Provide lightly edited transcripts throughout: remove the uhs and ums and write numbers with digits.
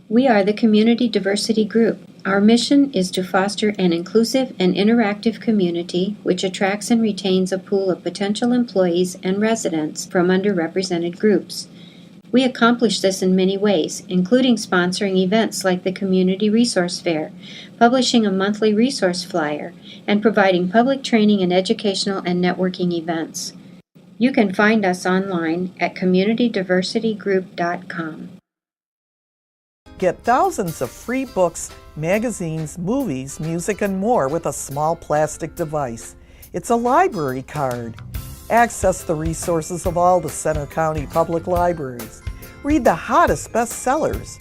We are the Community Diversity Group. Our mission is to foster an inclusive and interactive community which attracts and retains a pool of potential employees and residents from underrepresented groups. We accomplish this in many ways, including sponsoring events like the Community Resource Fair, publishing a monthly resource flyer, and providing public training and educational and networking events. You can find us online at communitydiversitygroup.com. Get thousands of free books, magazines, movies, music, and more with a small plastic device. It's a library card. Access the resources of all the Center County Public Libraries. Read the hottest bestsellers.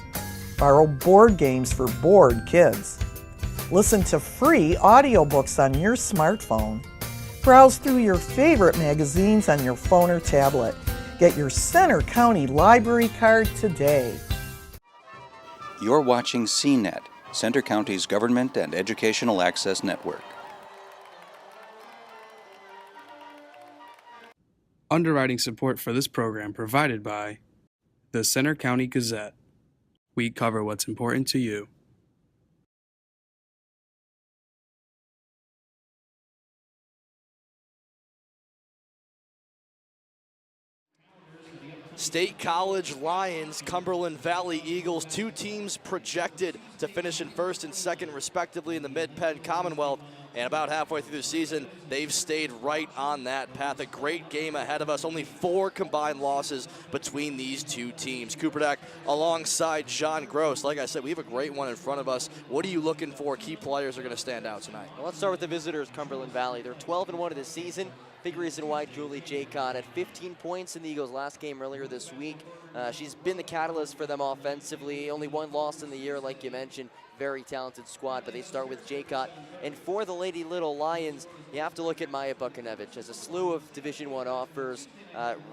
Borrow board games for bored kids. Listen to free audiobooks on your smartphone. Browse through your favorite magazines on your phone or tablet. Get your Center County Library card today. You're watching CNET, Center County's Government and Educational Access Network. Underwriting support for this program provided by the Center County Gazette. We cover what's important to you. State College Lions, Cumberland Valley Eagles, two teams projected to finish in first and second respectively in the Mid-Penn Commonwealth. And about halfway through the season, they've stayed right on that path. A great game ahead of us. Only 4 combined losses between these two teams. Cooper Deck alongside John Gross. Like I said, we have a great one in front of us. What are you looking for? Key players are going to stand out tonight. Well, let's start with the visitors, Cumberland Valley. They're 12-1 in the season. Big reason why Julie Jaycott had 15 points in the Eagles' last game earlier this week. She's been the catalyst for them offensively. Only 1 loss in the year, like you mentioned. Very talented squad, but they start with Jaycott. And for the Lady Little Lions, you have to look at Maya Bukanevich. Has a slew of Division I offers.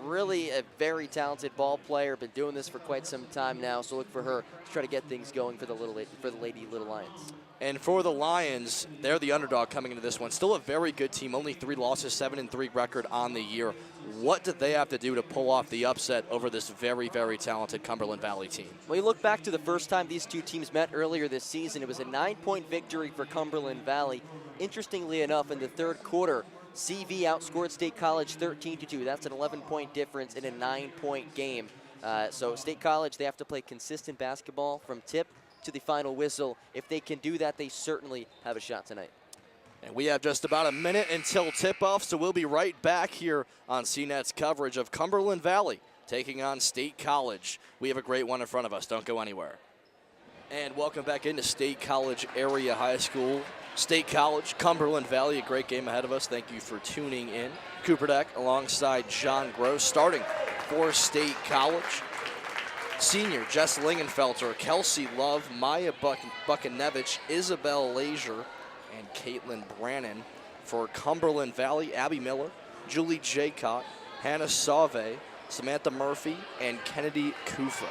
Really a very talented ball player. Been doing this for quite some time now, so look for her to try to get things going for the Lady Little Lions. And for the Lions, they're the underdog coming into this one. Still a very good team, only 3 losses, 7-3 record on the year. What did they have to do to pull off the upset over this very, very talented Cumberland Valley team? Well, you look back to the first time these two teams met earlier this season. It was a 9-point victory for Cumberland Valley. Interestingly enough, in the third quarter, CV outscored State College 13-2. That's an 11-point difference in a 9-point game. So State College, they have to play consistent basketball from tip to the final whistle. If they can do that, they certainly have a shot tonight. And we have just about a minute until tip-off, so we'll be right back here on CNET's coverage of Cumberland Valley taking on State College. We have a great one in front of us. Don't go anywhere. And welcome back into State College Area High School. State College, Cumberland Valley, a great game ahead of us. Thank you for tuning in. Cooper Deck alongside John Gross, starting for State College. Senior Jess Lingenfelter, Kelsey Love, Maya Bukanevich, Isabel Leisure, and Caitlin Brannon. For Cumberland Valley, Abby Miller, Julie Jaycott, Hannah Sauve, Samantha Murphy, and Kennedy Kufa.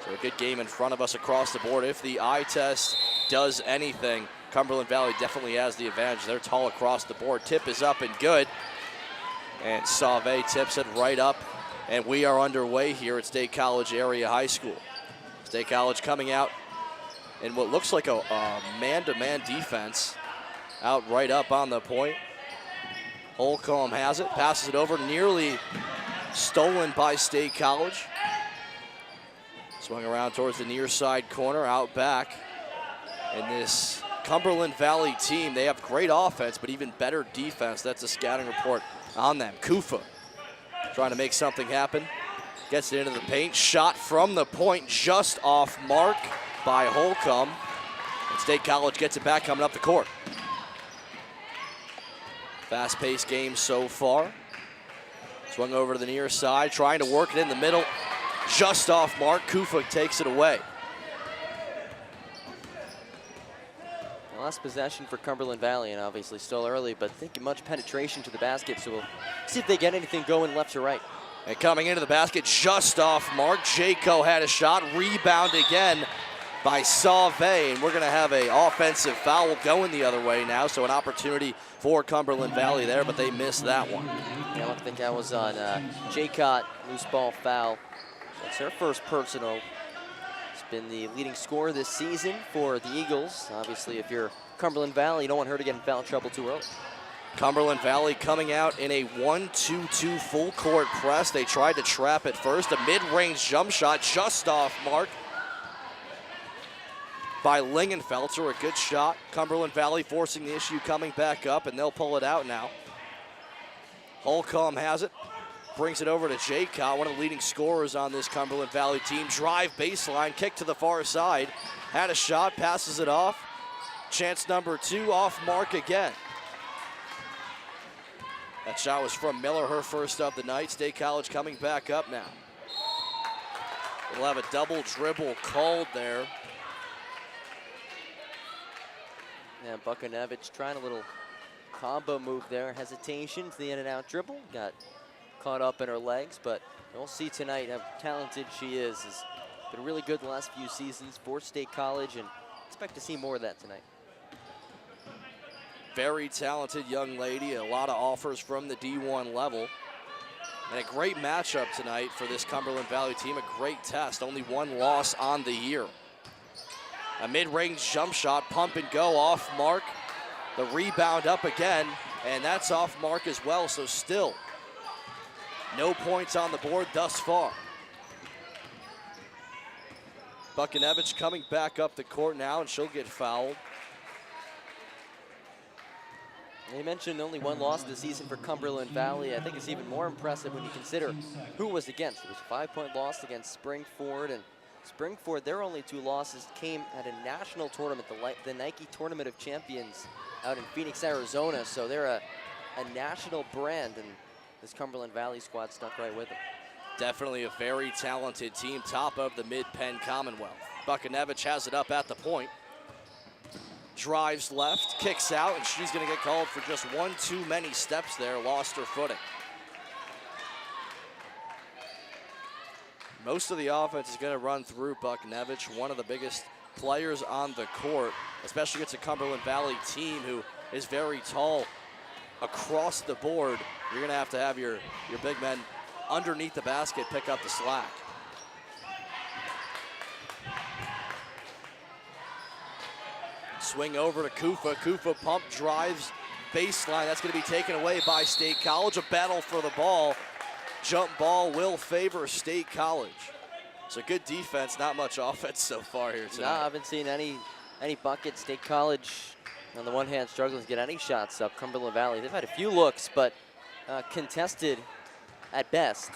So a good game in front of us across the board. If the eye test does anything, Cumberland Valley definitely has the advantage. They're tall across the board. Tip is up and good. And Sauve tips it right up. And we are underway here at State College Area High School. State College coming out in what looks like a man-to-man defense. Out right up on the point. Holcomb has it, passes it over, nearly stolen by State College. Swung around towards the near side corner, out back. And this Cumberland Valley team, they have great offense, but even better defense. That's a scouting report on them. Kufa trying to make something happen. Gets it into the paint. Shot from the point, just off mark by Holcomb. And State College gets it back coming up the court. Fast-paced game so far. Swung over to the near side, trying to work it in the middle. Just off mark, Kufa takes it away. Last possession for Cumberland Valley, and obviously still early, but thinking much penetration to the basket, so we'll see if they get anything going left or right. And coming into the basket, just off mark, Jayco had a shot, rebound again by Sauve, and we're gonna have an offensive foul going the other way now, so an opportunity for Cumberland Valley there, but they missed that one. Yeah, I don't think that was on Jaycott, loose ball foul. That's her first personal. been the leading scorer this season for the Eagles. Obviously, if you're Cumberland Valley, you don't want her to get in foul trouble too early. Cumberland Valley coming out in a 1-2-2 full court press. They tried to trap it first. A mid-range jump shot just off mark by Lingenfelter. A good shot. Cumberland Valley forcing the issue, coming back up, and they'll pull it out now. Holcomb has it. Brings it over to Jaycott, one of the leading scorers on this Cumberland Valley team. Drive baseline, kick to the far side. Had a shot, passes it off. Chance number 2, off mark again. That shot was from Miller, her first of the night. State College coming back up now. We'll have a double dribble called there. Yeah, Buchanevich trying a little combo move there. Hesitation to the in and out dribble. Got caught up in her legs, but we'll see tonight how talented she is. Has been really good the last few seasons for State College, and expect to see more of that tonight. Very talented young lady, a lot of offers from the D1 level. And a great matchup tonight for this Cumberland Valley team, a great test, only 1 loss on the year. A mid-range jump shot, pump and go, off mark. The rebound up again, and that's off mark as well, so still no points on the board thus far. Buchanevich coming back up the court now, and she'll get fouled. You mentioned only 1 loss this season for Cumberland Valley. I think it's even more impressive when you consider who was against. It was a 5-point loss against Springford, and Springford, their only 2 losses came at a national tournament, the Nike Tournament of Champions out in Phoenix, Arizona. So they're a national brand, and this Cumberland Valley squad stuck right with them. Definitely a very talented team, top of the Mid-Penn Commonwealth. Buchanevich has it up at the point. Drives left, kicks out, and she's going to get called for just 1 too many steps there, lost her footing. Most of the offense is going to run through Buchanevich, one of the biggest players on the court, especially against a Cumberland Valley team who is very tall across the board. You're going to have your big men underneath the basket pick up the slack. Swing over to Kufa. Kufa pump drives baseline. That's going to be taken away by State College. A battle for the ball. Jump ball will favor State College. So good defense, not much offense so far here tonight. No, I haven't seen any buckets. State College, on the one hand, struggling to get any shots up. Cumberland Valley, they've had a few looks, but contested at best.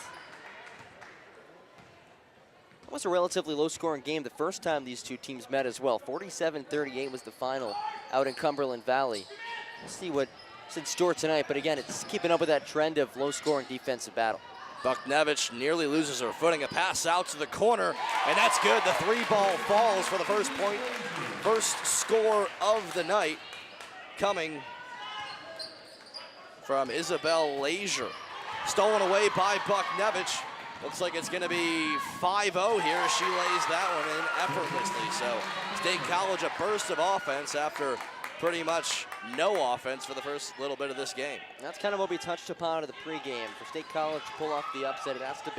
It was a relatively low-scoring game the first time these two teams met as well. 47-38 was the final out in Cumberland Valley. We'll see what's in store tonight, but again, it's keeping up with that trend of low-scoring defensive battle. Buchanevich nearly loses her footing. A pass out to the corner, and that's good. The 3-ball falls for the first point. First score of the night coming from Isabel Leisure. Stolen away by Buchanevich. Looks like it's going to be 5-0 here as she lays that one in effortlessly. So State College, a burst of offense after pretty much no offense for the first little bit of this game. That's kind of what we touched upon in the pregame. For State College to pull off the upset, it has to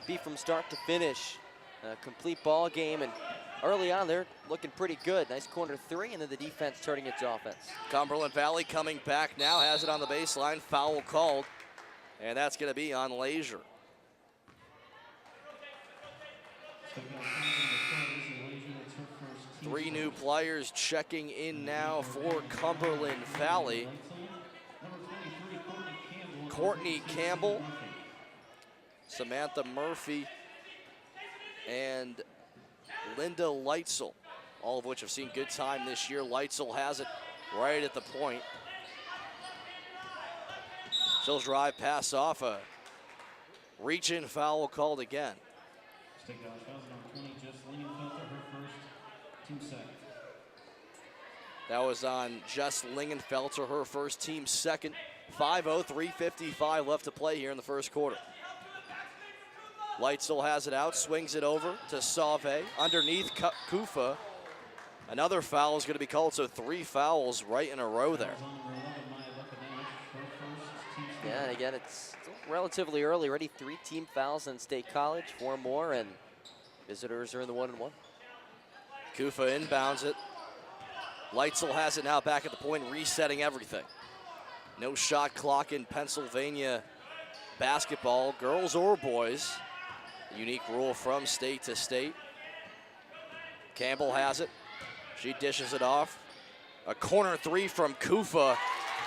be from start to finish. A complete ball game, and early on they're looking pretty good. Nice corner 3, and then the defense turning its offense. Cumberland Valley coming back now, has it on the baseline, foul called, and that's going to be on Leisure. Three new players checking in now for Cumberland Valley. Courtney Campbell, Samantha Murphy, and Linda Leitzel, all of which have seen good time this year. Leitzel has it right at the point. She'll drive, pass off, a reach-in foul called again. That was on Jess Lingenfelter, her first, team second. 5-0, 3:55 left to play here in the first quarter. Leitzel has it out, swings it over to Sauve. Underneath Kufa. Another foul is going to be called, so 3 fouls right in a row there. Yeah, and again, it's relatively early. Already 3 team fouls on State College, 4 more, and visitors are in the 1-1. Kufa inbounds it. Leitzel has it now back at the point, resetting everything. No shot clock in Pennsylvania basketball, girls or boys. Unique rule from state to state. Campbell has it. She dishes it off. A corner three from Kufa.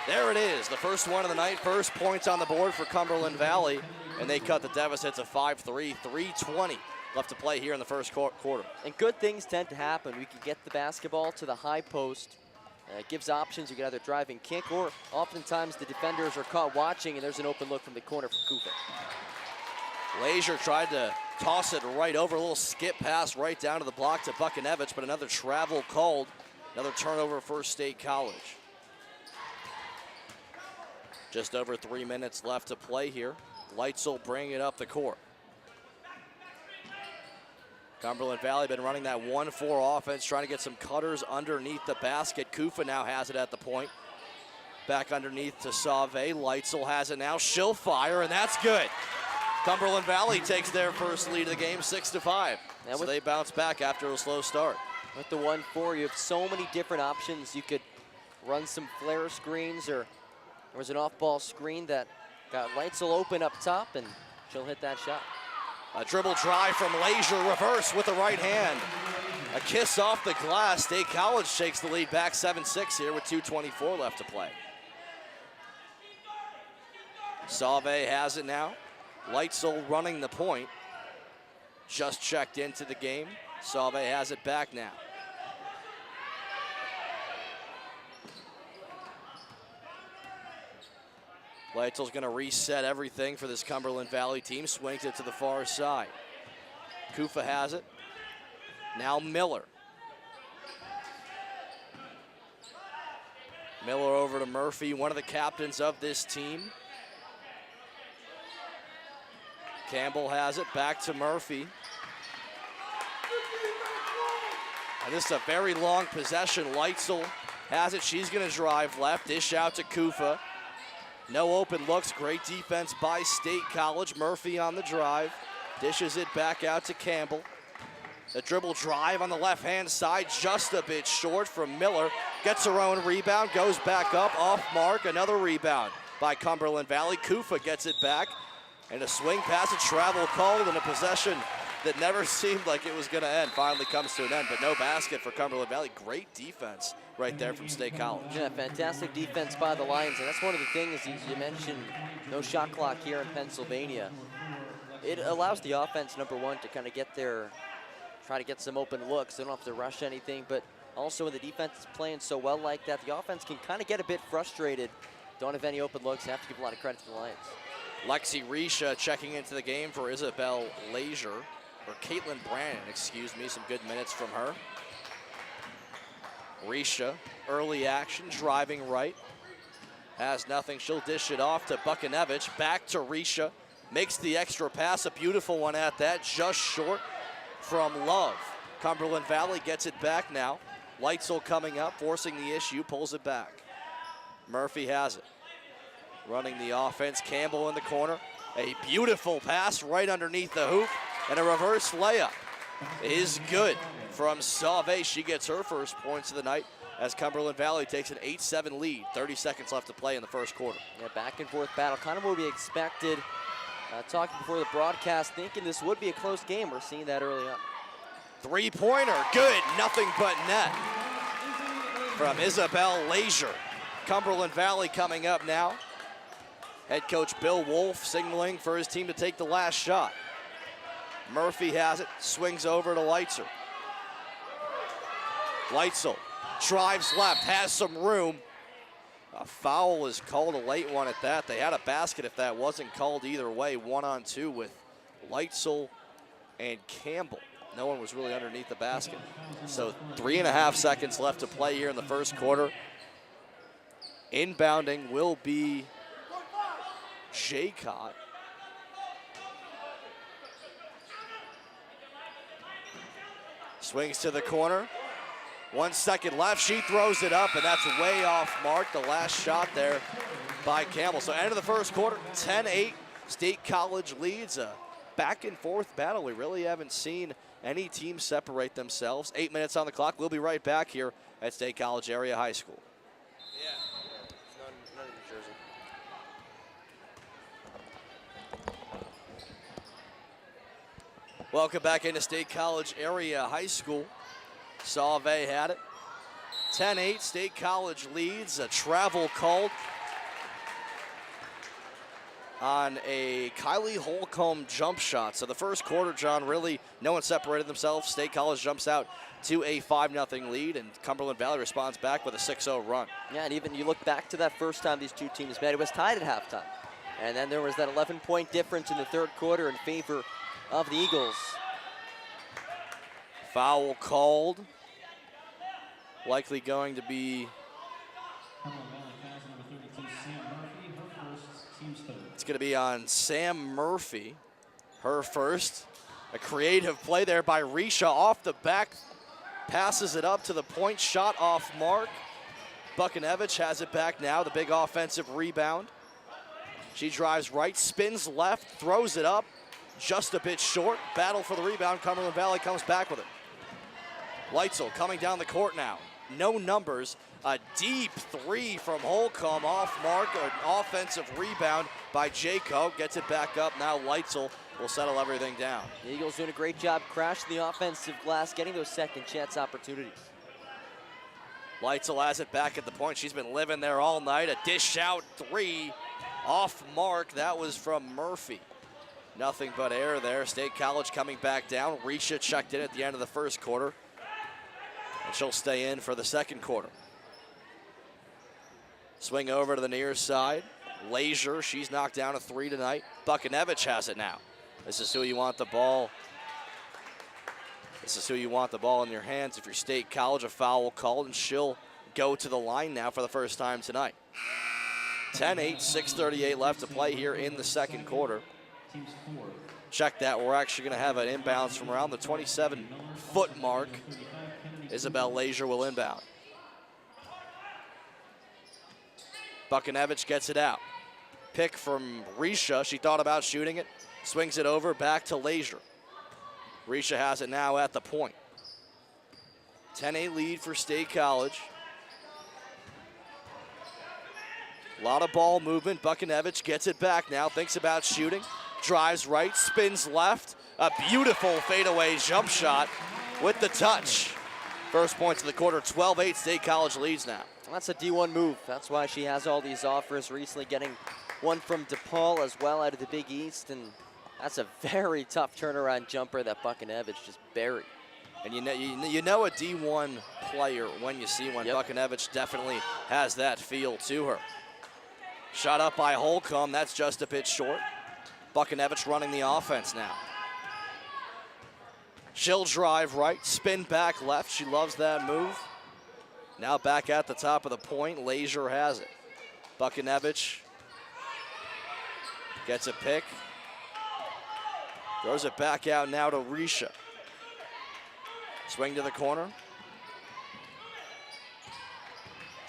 There it is, the first one of the night. First points on the board for Cumberland Valley, and they cut the deficit to 5-3. 3:20 left to play here in the first quarter. And good things tend to happen. We can get the basketball to the high post. It gives options. You can either drive and kick, or oftentimes the defenders are caught watching, and there's an open look from the corner for Kufa. Leisure tried to toss it right over, a little skip pass right down to the block to Buchanevich, but another travel called. Another turnover for State College. Just over 3 minutes left to play here. Leitzel bringing it up the court. Cumberland Valley been running that 1-4 offense, trying to get some cutters underneath the basket. Kufa now has it at the point. Back underneath to Sauve. Leitzel has it now. She'll fire, and that's good. Cumberland Valley takes their first lead of the game, 6-5. So they bounce back after a slow start. With the 1-4, you have so many different options. You could run some flare screens, or there was an off-ball screen that got Leitzel open up top, and she'll hit that shot. A dribble drive from Leisure, reverse with the right hand. A kiss off the glass. State College takes the lead back 7-6 here with 2:24 left to play. Sauve has it now. Leitzel running the point. Just checked into the game. Sauve has it back now. Leitzel's going to reset everything for this Cumberland Valley team. Swings it to the far side. Kufa has it. Now Miller. Miller over to Murphy, one of the captains of this team. Campbell has it, back to Murphy. And this is a very long possession. Leitzel has it, she's gonna drive left, dish out to Kufa. No open looks, great defense by State College. Murphy on the drive, dishes it back out to Campbell. The dribble drive on the left-hand side, just a bit short from Miller. Gets her own rebound, goes back up, off mark, another rebound by Cumberland Valley. Kufa gets it back, and a swing pass, a travel called, and a possession that never seemed like it was gonna end finally comes to an end, but no basket for Cumberland Valley. Great defense right there from State College. Yeah, fantastic defense by the Lions, and that's one of the things you mentioned, no shot clock here in Pennsylvania. It allows the offense, number one, to kind of get their, try to get some open looks. They don't have to rush anything, but also when the defense is playing so well like that, the offense can kind of get a bit frustrated. Don't have any open looks, have to give a lot of credit to the Lions. Lexi Risha checking into the game for Isabel Leisure, or Caitlin Brannon, excuse me, some good minutes from her. Risha, early action, driving right. Has nothing, she'll dish it off to Buchanevich, back to Risha. Makes the extra pass, a beautiful one at that, just short from Love. Cumberland Valley gets it back now. Leitzel coming up, forcing the issue, pulls it back. Murphy has it. Running the offense, Campbell in the corner. A beautiful pass right underneath the hoop, and a reverse layup is good from Sauve. She gets her first points of the night as Cumberland Valley takes an 8-7 lead. 30 seconds left to play in the first quarter. Yeah, back and forth battle, kind of what we expected. Talking before the broadcast, thinking this would be a close game. We're seeing that early on. Three-pointer, good, nothing but net from Isabel Leisure. Cumberland Valley coming up now. Head coach Bill Wolf signaling for his team to take the last shot. Murphy has it, swings over to Leitzel. Leitzel drives left, has some room. A foul is called, a late one at that. They had a basket if that wasn't called either way. 1-on-2 with Leitzel and Campbell. No one was really underneath the basket. So 3.5 seconds left to play here in the first quarter. Inbounding will be Jaycott. Swings to the corner. 1 second left, she throws it up, and that's way off mark. The last shot there by Campbell. So end of the first quarter, 10-8. State College leads. A back and forth battle. We really haven't seen any team separate themselves. 8 minutes on the clock. We'll be right back here at State College Area High School. None in New Jersey. Welcome back into State College Area High School. Sauve had it. 10-8, State College leads. A travel called on a Kylie Holcomb jump shot. So the first quarter, John, really no one separated themselves. State College jumps out to a 5-0 lead, and Cumberland Valley responds back with a 6-0 run. Yeah, and even you look back to that first time these two teams met, it was tied at halftime. And then there was that 11-point difference in the third quarter in favor of the Eagles. Foul called. Likely going to be... It's going to be on Sam Murphy, her first. A creative play there by Risha off the back. Passes it up to the point, shot off mark. Buchanevich has it back now, the big offensive rebound. She drives right, spins left, throws it up, just a bit short. Battle for the rebound, Cumberland Valley comes back with it. Leitzel coming down the court now. No numbers, a deep three from Holcomb off mark, an offensive rebound by Jaco, gets it back up. Now Leitzel will settle everything down. The Eagles doing a great job crashing the offensive glass, getting those second chance opportunities. Leitzel has it back at the point. She's been living there all night. A dish out three off mark. That was from Murphy. Nothing but air there. State College coming back down. Risha checked in at the end of the first quarter, and she'll stay in for the second quarter. Swing over to the near side. Leisure, she's knocked down a three tonight. Buchanevich has it now. This is who you want the ball. This is who you want the ball in your hands. If you're State College, a foul called, and she'll go to the line now for the first time tonight. 10-8, 6:38 left to play here in the second quarter. Check that. We're actually going to have an inbounds from around the 27-foot mark. Isabel Leisure will inbound. Buchanevich gets it out. Pick from Risha. She thought about shooting it. Swings it over, back to Leisure. Risha has it now at the point. 10-8 lead for State College. A lot of ball movement. Buchanevich gets it back now, thinks about shooting. Drives right, spins left. A beautiful fadeaway jump shot with the touch. First points of the quarter, 12-8, State College leads now. That's a D1 move. That's why she has all these offers recently, getting one from DePaul as well out of the Big East, and that's a very tough turnaround jumper that Buchanevich just buried. And you know a D1 player when you see one. Yep. Buchanevich definitely has that feel to her. Shot up by Holcomb, that's just a bit short. Buchanevich running the offense now. She'll drive right, spin back left. She loves that move. Now back at the top of the point, Leisure has it. Buchanevich gets a pick. Throws it back out now to Risha. Swing to the corner.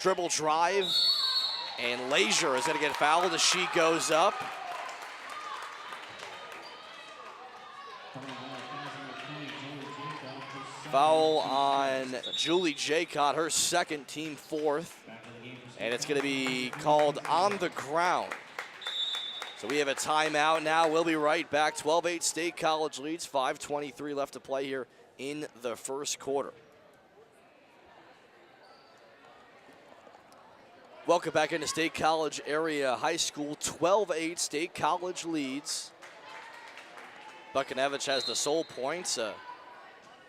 Dribble drive. And Leisure is going to get fouled as she goes up. Foul on Julie Jaycott, her second, team fourth. And it's going to be called on the ground. So we have a timeout now. We'll be right back. 12-8 State College leads. 5:23 left to play here in the first quarter. Welcome back into State College Area High School. 12-8 State College leads. Buchanevich has the sole points. A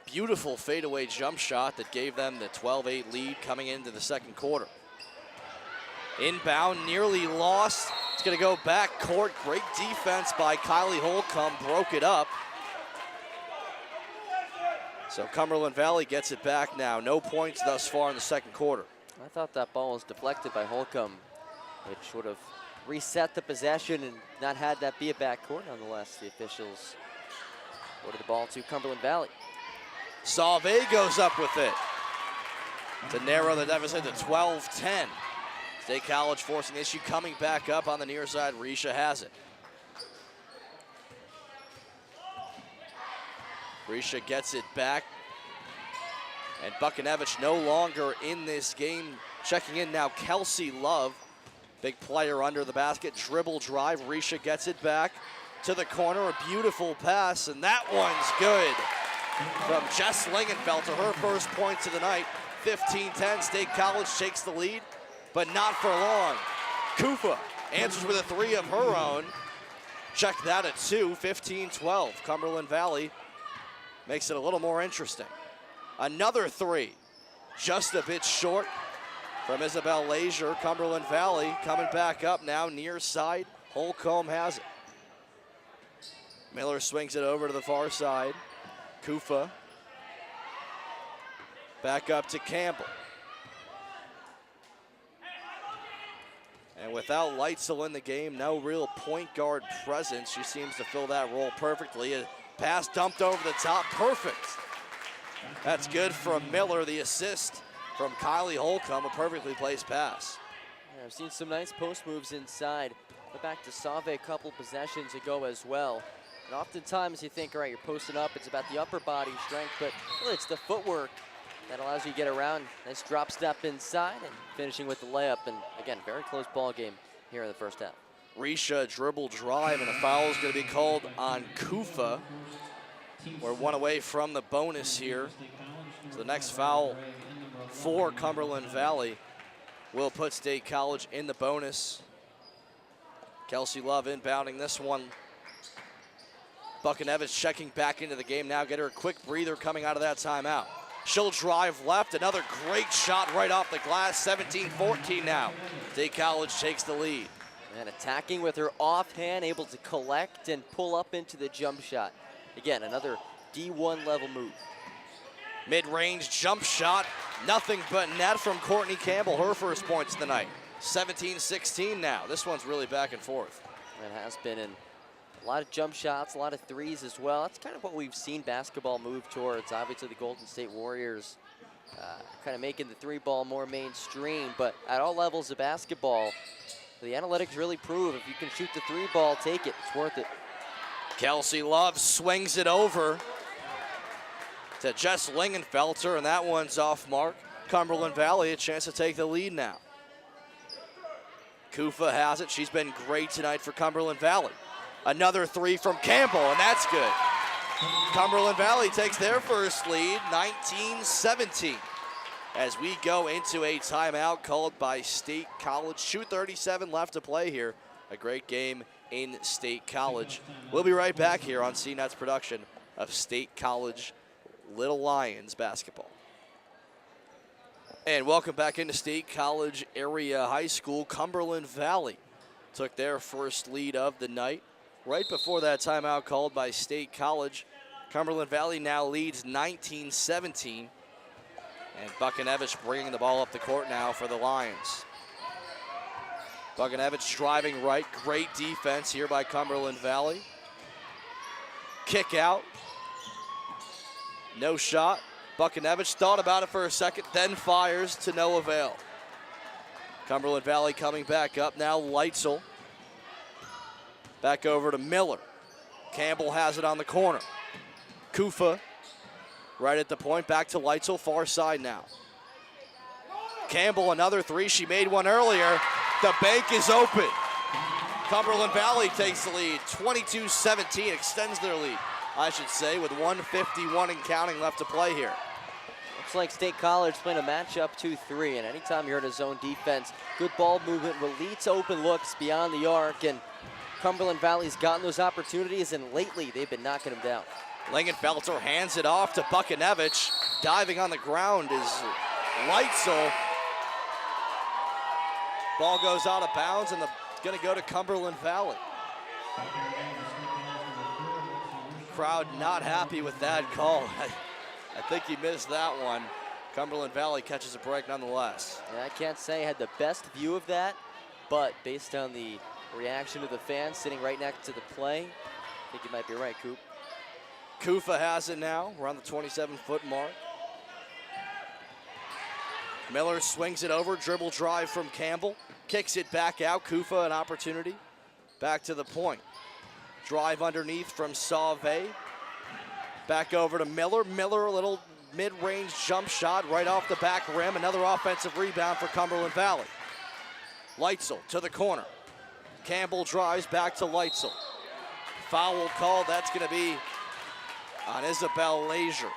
beautiful fadeaway jump shot that gave them the 12-8 lead coming into the second quarter. Inbound, nearly lost. It's going to go back court. Great defense by Kylie Holcomb. Broke it up. So Cumberland Valley gets it back now. No points thus far in the second quarter. I thought that ball was deflected by Holcomb, which would have reset the possession and not had that be a backcourt. Nonetheless, the officials ordered the ball to Cumberland Valley. Sauve goes up with it to narrow the deficit to 12-10. State College forcing the issue, coming back up on the near side. Risha has it. Risha gets it back. And Buchanevich no longer in this game. Checking in now, Kelsey Love. Big player under the basket, dribble drive. Risha gets it back to the corner, a beautiful pass, and that one's good. From Jess Lingenfelter, her first points of the night. 15-10, State College takes the lead, but not for long. Kufa answers with a three of her own. Check that at 2, 15-12. Cumberland Valley makes it a little more interesting. Another three, just a bit short from Isabel Leisure. Cumberland Valley coming back up now, near side. Holcomb has it. Miller swings it over to the far side. Kufa back up to Campbell. And without Leitzel in the game, no real point guard presence. She seems to fill that role perfectly. A pass dumped over the top, perfect. That's good from Miller. The assist from Kylie Holcomb, a perfectly placed pass. Yeah, I've seen some nice post moves inside. Go back to Save a couple possessions ago as well. And oftentimes you think, all right, you're posting up, it's about the upper body strength, but really it's the footwork that allows you to get around. Nice drop step inside and finishing with the layup. And again, very close ball game here in the first half. Risha dribble drive, and a foul is going to be called on Kufa. We're one away from the bonus here. So the next foul for Cumberland Valley will put State College in the bonus. Kelsey Love inbounding this one. Buchanevich checking back into the game now. Get her a quick breather coming out of that timeout. She'll drive left. Another great shot right off the glass. 17-14 now. State College takes the lead. And attacking with her offhand, able to collect and pull up into the jump shot. Again, another D1 level move. Mid-range jump shot. Nothing but net from Courtney Campbell. Her first points of the night. 17-16 now. This one's really back and forth. It has been in a lot of jump shots, a lot of threes as well. That's kind of what we've seen basketball move towards. Obviously, the Golden State Warriors kind of making the three ball more mainstream. But at all levels of basketball, the analytics really prove if you can shoot the three ball, take it. It's worth it. Kelsey Love swings it over to Jess Lingenfelter, and that one's off mark. Cumberland Valley a chance to take the lead now. Kufa has it. She's been great tonight for Cumberland Valley. Another three from Campbell, and that's good. Cumberland Valley takes their first lead, 19-17. As we go into a timeout called by State College. 2:37 left to play here. A great game in State College. We'll be right back here on CNET's production of State College Little Lions basketball. And welcome back into State College Area High School. Cumberland Valley took their first lead of the night. Right before that timeout called by State College, Cumberland Valley now leads 19-17. And Buchanevich bringing the ball up the court now for the Lions. Buchanevich driving right. Great defense here by Cumberland Valley. Kick out. No shot. Buchanevich thought about it for a second, then fires to no avail. Cumberland Valley coming back up now. Leitzel. Back over to Miller. Campbell has it on the corner. Kufa right at the point. Back to Leitzel, far side now. Campbell, another three. She made one earlier. The bank is open. Cumberland Valley takes the lead. 22-17, extends their lead, I should say, with 1:51 and counting left to play here. Looks like State College playing a matchup 2-3, and anytime you're in a zone defense, good ball movement, release open looks beyond the arc, and Cumberland Valley's gotten those opportunities, and lately they've been knocking them down. Lingenfelter hands it off to Buchanevich. Diving on the ground is Leitzel. Ball goes out of bounds, and it's going to go to Cumberland Valley. Crowd not happy with that call. I think he missed that one. Cumberland Valley catches a break nonetheless. And I can't say I had the best view of that, but based on the reaction of the fans sitting right next to the play, I think you might be right, Coop. Kufa has it now, around the 27-foot mark. Miller swings it over, dribble drive from Campbell, kicks it back out. Kufa an opportunity, back to the point. Drive underneath from Sauve. Back over to Miller. Miller, a little mid-range jump shot right off the back rim. Another offensive rebound for Cumberland Valley. Leitzel to the corner. Campbell drives back to Leitzel. Foul call, that's going to be on Isabel Leisure.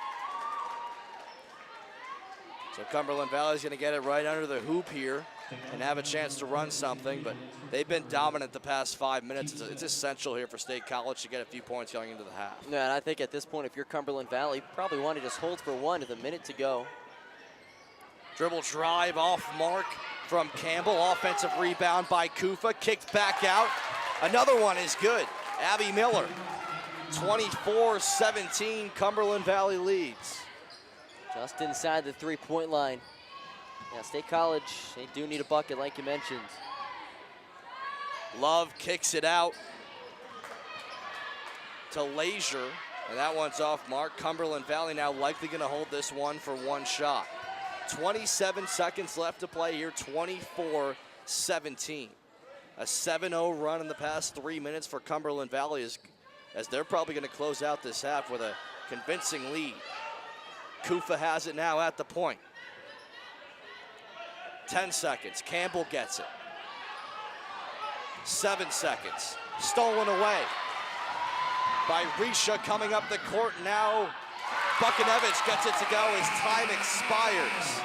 So Cumberland Valley is going to get it right under the hoop here and have a chance to run something, but they've been dominant the past 5 minutes. It's essential here for State College to get a few points going into the half. Yeah, and I think at this point, if you're Cumberland Valley, you probably want to just hold for one with a minute to go. Dribble drive off mark from Campbell. Offensive rebound by Kufa. Kicked back out. Another one is good. Abby Miller. 24-17, Cumberland Valley leads. Just inside the three-point line. Yeah, State College, they do need a bucket like you mentioned. Love kicks it out to Leisure, and that one's off mark. Cumberland Valley now likely going to hold this one for one shot. 27 seconds left to play here, 24-17. A 7-0 run in the past 3 minutes for Cumberland Valley as they're probably going to close out this half with a convincing lead. Kufa has it now at the point. 10 seconds, Campbell gets it. 7 seconds, stolen away by Risha coming up the court. Now Buchanevich gets it to go as time expires.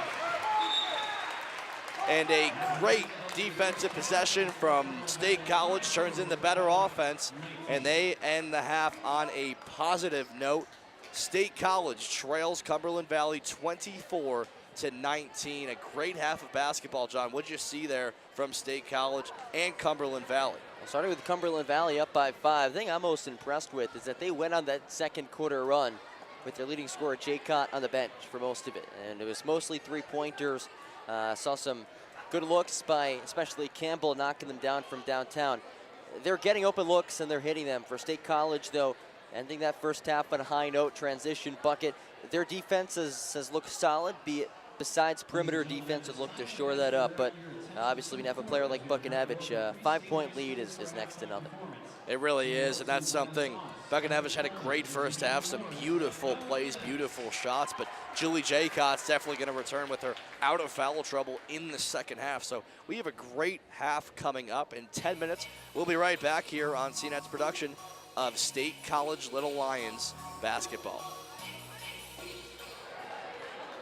And a great defensive possession from State College turns into better offense, and they end the half on a positive note. State College trails Cumberland Valley 24-19. A great half of basketball, John. What did you see there from State College and Cumberland Valley? Well, starting with Cumberland Valley up by 5, the thing I'm most impressed with is that they went on that second quarter run with their leading scorer Jay Cott on the bench for most of it. And it was mostly three-pointers. Saw some good looks by especially Campbell knocking them down from downtown. They're getting open looks and they're hitting them. For State College, though, ending that first half on a high note, transition bucket. Their defense has looked solid, be it besides perimeter defense would look to shore that up. But obviously when you have a player like Buchanevich, 5-point lead is next to nothing. It really is, and that's something. Buchanevich had a great first half, some beautiful plays, beautiful shots, but Julie Jaycott's definitely going to return with her out of foul trouble in the second half. So we have a great half coming up in 10 minutes. We'll be right back here on CNET's production of State College Little Lions basketball.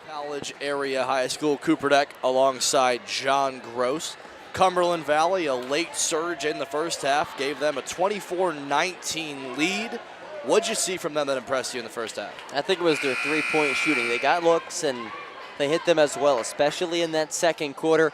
College Area High School, Cooperdeck alongside John Gross. Cumberland Valley, a late surge in the first half, gave them a 24-19 lead. What'd you see from them that impressed you in the first half? I think it was their three-point shooting. They got looks and they hit them as well, especially in that second quarter.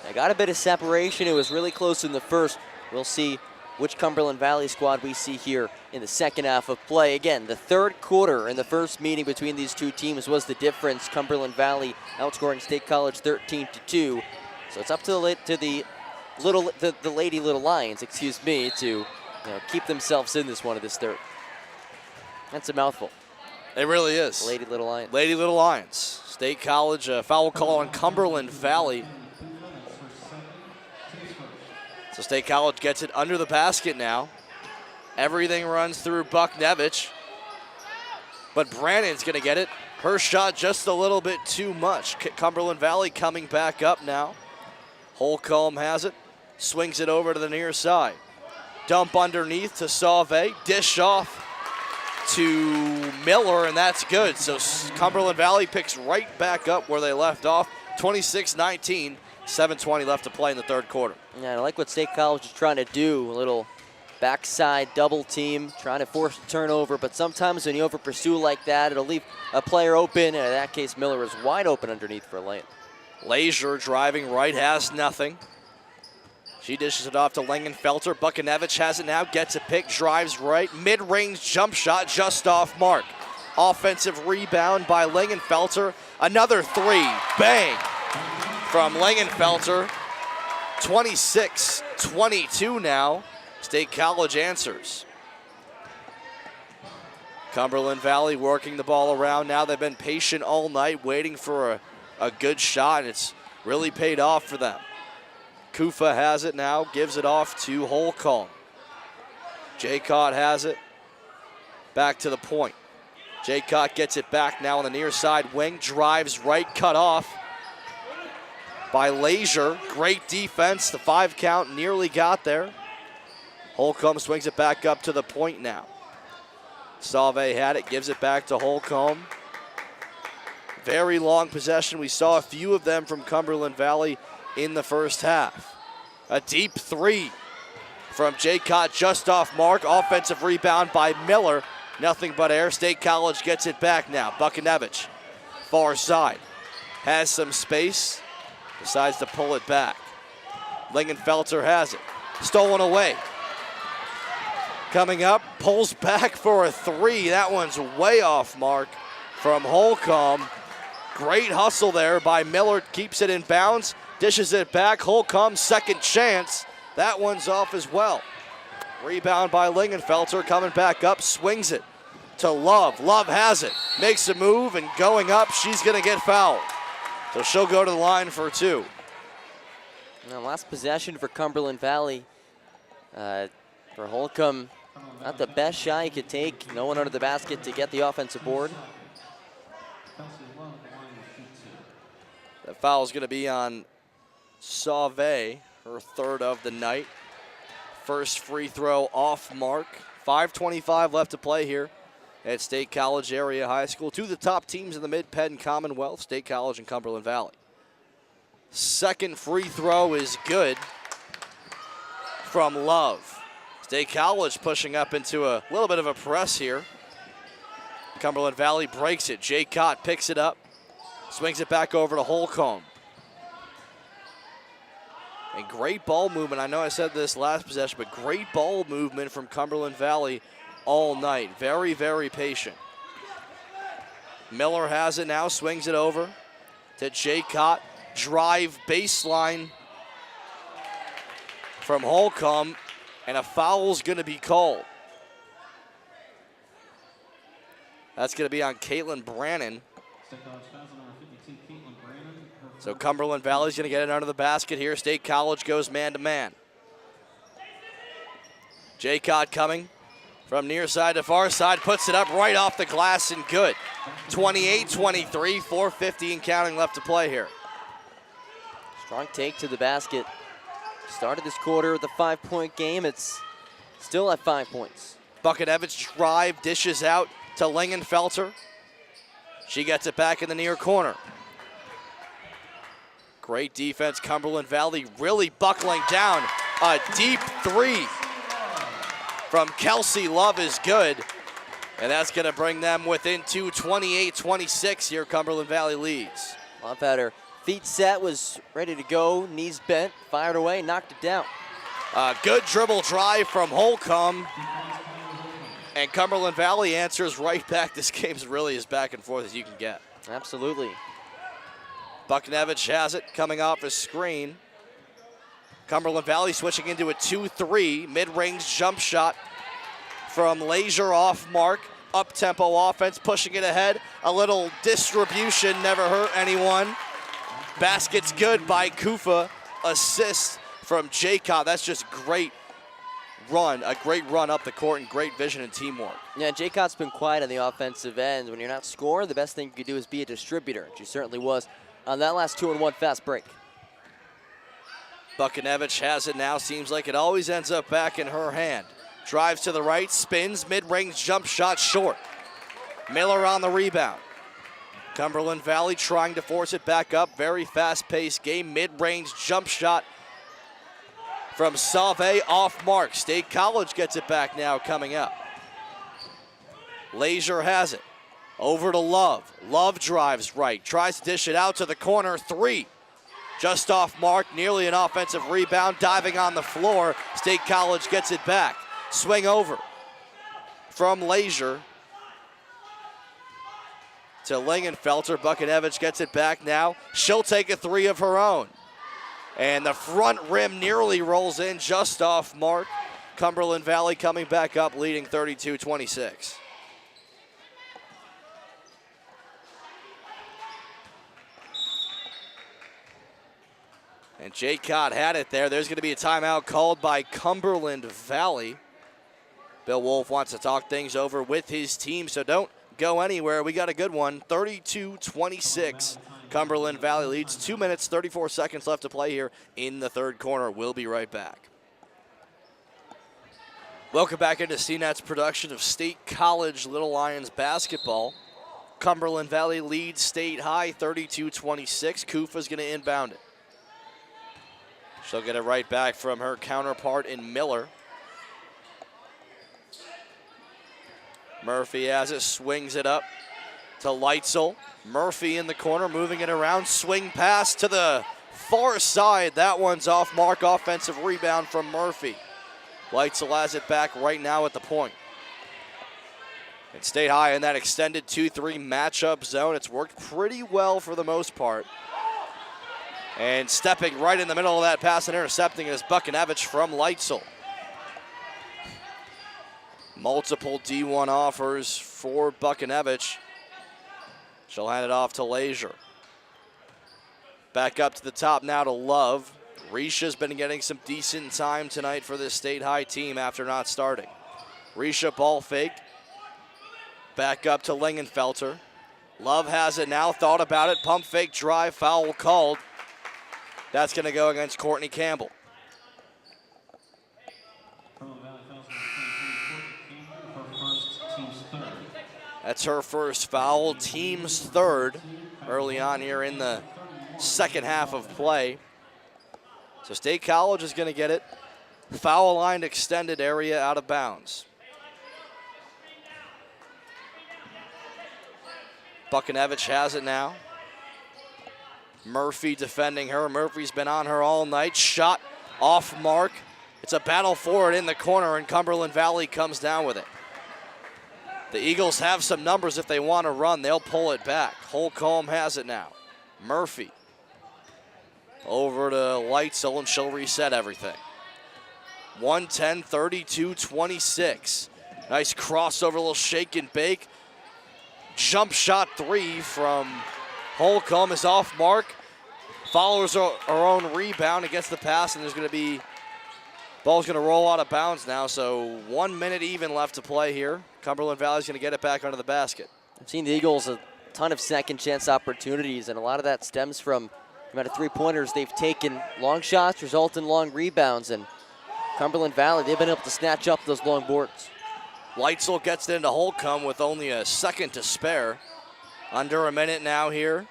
They got a bit of separation. It was really close in the first. We'll see which Cumberland Valley squad we see here in the second half of play. Again, the third quarter in the first meeting between these two teams was the difference. Cumberland Valley outscoring State College 13-2. So it's up to the Lady Little Lions, to keep themselves in this one of this third. That's a mouthful. It really is. Lady Little Lions. Lady Little Lions. State College, a foul call on Cumberland Valley. So State College gets it under the basket now. Everything runs through Buchanevich. But Brannon's going to get it. Her shot just a little bit too much. Cumberland Valley coming back up now. Holcomb has it. Swings it over to the near side. Dump underneath to Sauve. Dish off to Miller, and that's good. So Cumberland Valley picks right back up where they left off. 26-19. 7:20 left to play in the third quarter. Yeah, I like what State College is trying to do. A little backside double team, trying to force a turnover. But sometimes when you over pursue like that, it'll leave a player open. And in that case, Miller is wide open underneath for a layup. Leisure driving right, has nothing. She dishes it off to Langenfelter. Buchanevich has it now, gets a pick, drives right. Mid-range jump shot just off mark. Offensive rebound by Langenfelter. Another three, bang, from Langenfelter. 26-22 now. State College answers. Cumberland Valley working the ball around now. They've been patient all night, waiting for a good shot, and it's really paid off for them. Kufa has it now, gives it off to Holcomb. Jaycott has it. Back to the point. Jaycott gets it back now on the near side wing, drives right, cut off by Leisure. Great defense, the 5 count nearly got there. Holcomb swings it back up to the point now. Sauve had it, gives it back to Holcomb. Very long possession. We saw a few of them from Cumberland Valley in the first half. A deep 3 from Jaycott just off mark. Offensive rebound by Miller. Nothing but air. State College gets it back now. Buchanevich, far side. Has some space. Decides to pull it back. Lingenfelter has it. Stolen away. Coming up, pulls back for a 3. That one's way off mark from Holcomb. Great hustle there by Miller. Keeps it in bounds. Dishes it back. Holcomb, second chance. That one's off as well. Rebound by Lingenfelter, coming back up, swings it to Love. Love has it, makes a move, and going up, she's gonna get fouled. So she'll go to the line for 2. Now, last possession for Cumberland Valley. For Holcomb, not the best shot he could take. No one under the basket to get the offensive board. That foul is gonna be on Sauve, her 3rd of the night. First free throw off mark. 5:25 left to play here at State College Area High School. 2 of the top teams in the Mid-Penn Commonwealth, State College and Cumberland Valley. Second free throw is good from Love. State College pushing up into a little bit of a press here. Cumberland Valley breaks it. Jaycott picks it up, swings it back over to Holcomb. And great ball movement. I know I said this last possession, but great ball movement from Cumberland Valley all night. Very, very patient. Miller has it now, swings it over to Jaycott. Drive baseline from Holcomb, and a foul's going to be called. That's going to be on Caitlin Brannon. So Cumberland Valley's going to get it under the basket here. State College goes man-to-man. Jaycott coming from near side to far side, puts it up right off the glass and good. 28-23, 4:50 and counting left to play here. Strong take to the basket. Started this quarter with a 5-point game. It's still at 5 points. Buchanevich drive, dishes out to Lingenfelter. She gets it back in the near corner. Great defense, Cumberland Valley really buckling down. A deep 3 from Kelsey Love is good. And that's gonna bring them within 2, 28-26 here. Cumberland Valley leads. Love had her feet set, was ready to go, knees bent, fired away, knocked it down. A good dribble drive from Holcomb. And Cumberland Valley answers right back. This game's really as back and forth as you can get. Absolutely. Buchanevich has it, coming off a screen. Cumberland Valley switching into a 2-3, mid-range jump shot from Leisure off mark. Up-tempo offense, pushing it ahead. A little distribution, never hurt anyone. Basket's good by Kufa. Assist from Jaycott. That's just great run, a great run up the court and great vision and teamwork. Yeah, Jaycott's been quiet on the offensive end. When you're not scoring, the best thing you can do is be a distributor. She certainly was on that last 2-and-1 fast break. Buchanevich has it now. Seems like it always ends up back in her hand. Drives to the right, spins, mid-range jump shot short. Miller on the rebound. Cumberland Valley trying to force it back up. Very fast-paced game. Mid-range jump shot from Sauve off mark. State College gets it back now coming up. Leisure has it. Over to Love. Love drives right. Tries to dish it out to the corner. 3. Just off mark. Nearly an offensive rebound. Diving on the floor. State College gets it back. Swing over from Leisure to Lingenfelter. Buchanevich gets it back now. She'll take a 3 of her own. And the front rim nearly rolls in just off mark. Cumberland Valley coming back up, leading 32-26. And Jaycott had it there. There's going to be a timeout called by Cumberland Valley. Bill Wolf wants to talk things over with his team, so don't go anywhere. We got a good one. 32-26. Cumberland Valley leads. 2 minutes, 34 seconds left to play here in the third quarter. We'll be right back. Welcome back into CNET's production of State College Little Lions basketball. Cumberland Valley leads State High 32-26. Kufa's going to inbound it. She'll get it right back from her counterpart in Miller. Murphy has it, swings it up to Leitzel. Murphy in the corner, moving it around. Swing pass to the far side. That one's off mark. Offensive rebound from Murphy. Leitzel has it back right now at the point. And State High in that extended 2-3 matchup zone. It's worked pretty well for the most part. And stepping right in the middle of that pass and intercepting is Buchanevich from Leitzel. Multiple D1 offers for Buchanevich. She'll hand it off to Leisure. Back up to the top now to Love. Risha's been getting some decent time tonight for this State High team after not starting. Risha ball fake. Back up to Lingenfelter. Love has it now, thought about it. Pump fake drive, foul called. That's going to go against Courtney Campbell. That's her first foul, team's third early on here in the second half of play. So State College is going to get it. Foul line extended area out of bounds. Buchanevich has it now. Murphy defending her. Murphy's been on her all night. Shot off mark. It's a battle for it in the corner, and Cumberland Valley comes down with it. The Eagles have some numbers if they want to run. They'll pull it back. Holcomb has it now. Murphy over to Leitzel, and she'll reset everything. 110, 32-26. Nice crossover, little shake and bake. Jump shot three from Holcomb is off mark. Follows her own rebound against the pass, and there's going to be, ball's going to roll out of bounds now, so 1 minute even left to play here. Cumberland Valley's going to get it back under the basket. I've seen the Eagles a ton of second chance opportunities, and a lot of that stems from the amount of three-pointers they've taken. Long shots result in long rebounds, and Cumberland Valley, they've been able to snatch up those long boards. Leitzel gets it into Holcomb with only a second to spare. Under a minute now here.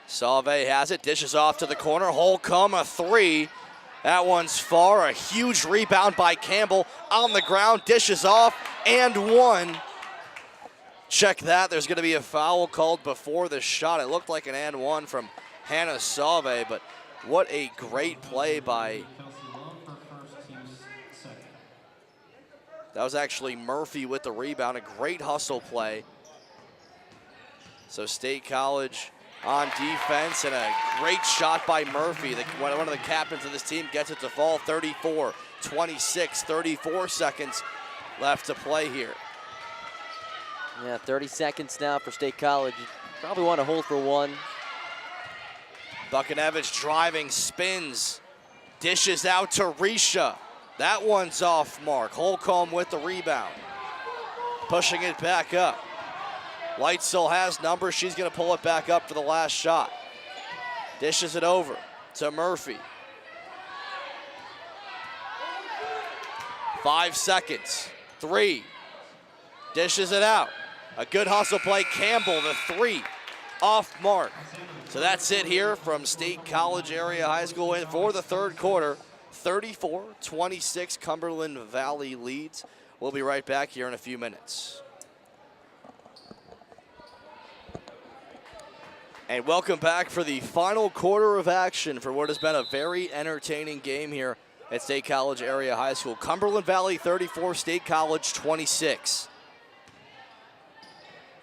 Salve has it, dishes off to the corner. Holcomb, a three. That one's far. A huge rebound by Campbell on the ground, dishes off, and one. Check that. There's going to be a foul called before the shot. It looked like an and one from Hannah Salve, but what a great play by. That was actually Murphy with the rebound. A great hustle play. So State College on defense, and a great shot by Murphy. One of the captains of this team gets it to fall. 34-26, 34 seconds left to play here. Yeah, 30 seconds now for State College. You probably want to hold for one. Buchanevich driving, spins, dishes out to Risha. That one's off mark. Holcomb with the rebound. Pushing it back up. Leitzel has numbers. She's going to pull it back up for the last shot. Dishes it over to Murphy. 5 seconds. Three. Dishes it out. A good hustle play. Campbell, the three. Off mark. So that's it here from State College Area High School in for the third quarter. 34-26, Cumberland Valley leads. We'll be right back here in a few minutes. And welcome back for the final quarter of action for what has been a very entertaining game here at State College Area High School. Cumberland Valley 34, State College 26.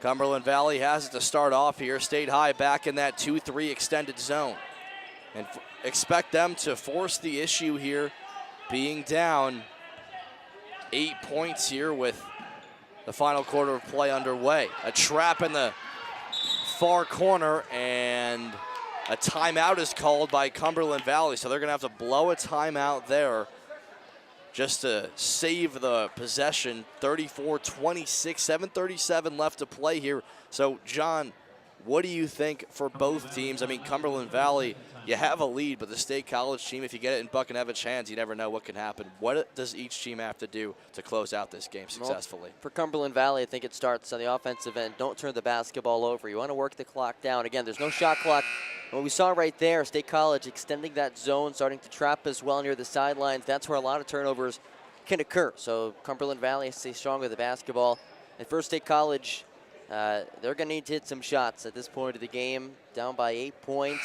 Cumberland Valley has it to start off here. State High back in that 2-3 extended zone. And expect them to force the issue here, being down 8 points here with the final quarter of play underway. A trap in the far corner, and a timeout is called by Cumberland Valley, so they're going to have to blow a timeout there. just to save the possession. 34-26, 7:37 left to play here. So, John, what do you think for both teams? I mean, Cumberland Valley, you have a lead, but the State College team, if you get it in Buckanevich's hands, you never know what can happen. What does each team have to do to close out this game successfully? Well, for Cumberland Valley, I think it starts on the offensive end. Don't turn the basketball over. You want to work the clock down. Again, there's no shot clock. What we saw right there, State College extending that zone, starting to trap as well near the sidelines. That's where a lot of turnovers can occur. So Cumberland Valley has to stay strong with the basketball. And for State College, they're going to need to hit some shots at this point of the game. Down by 8 points.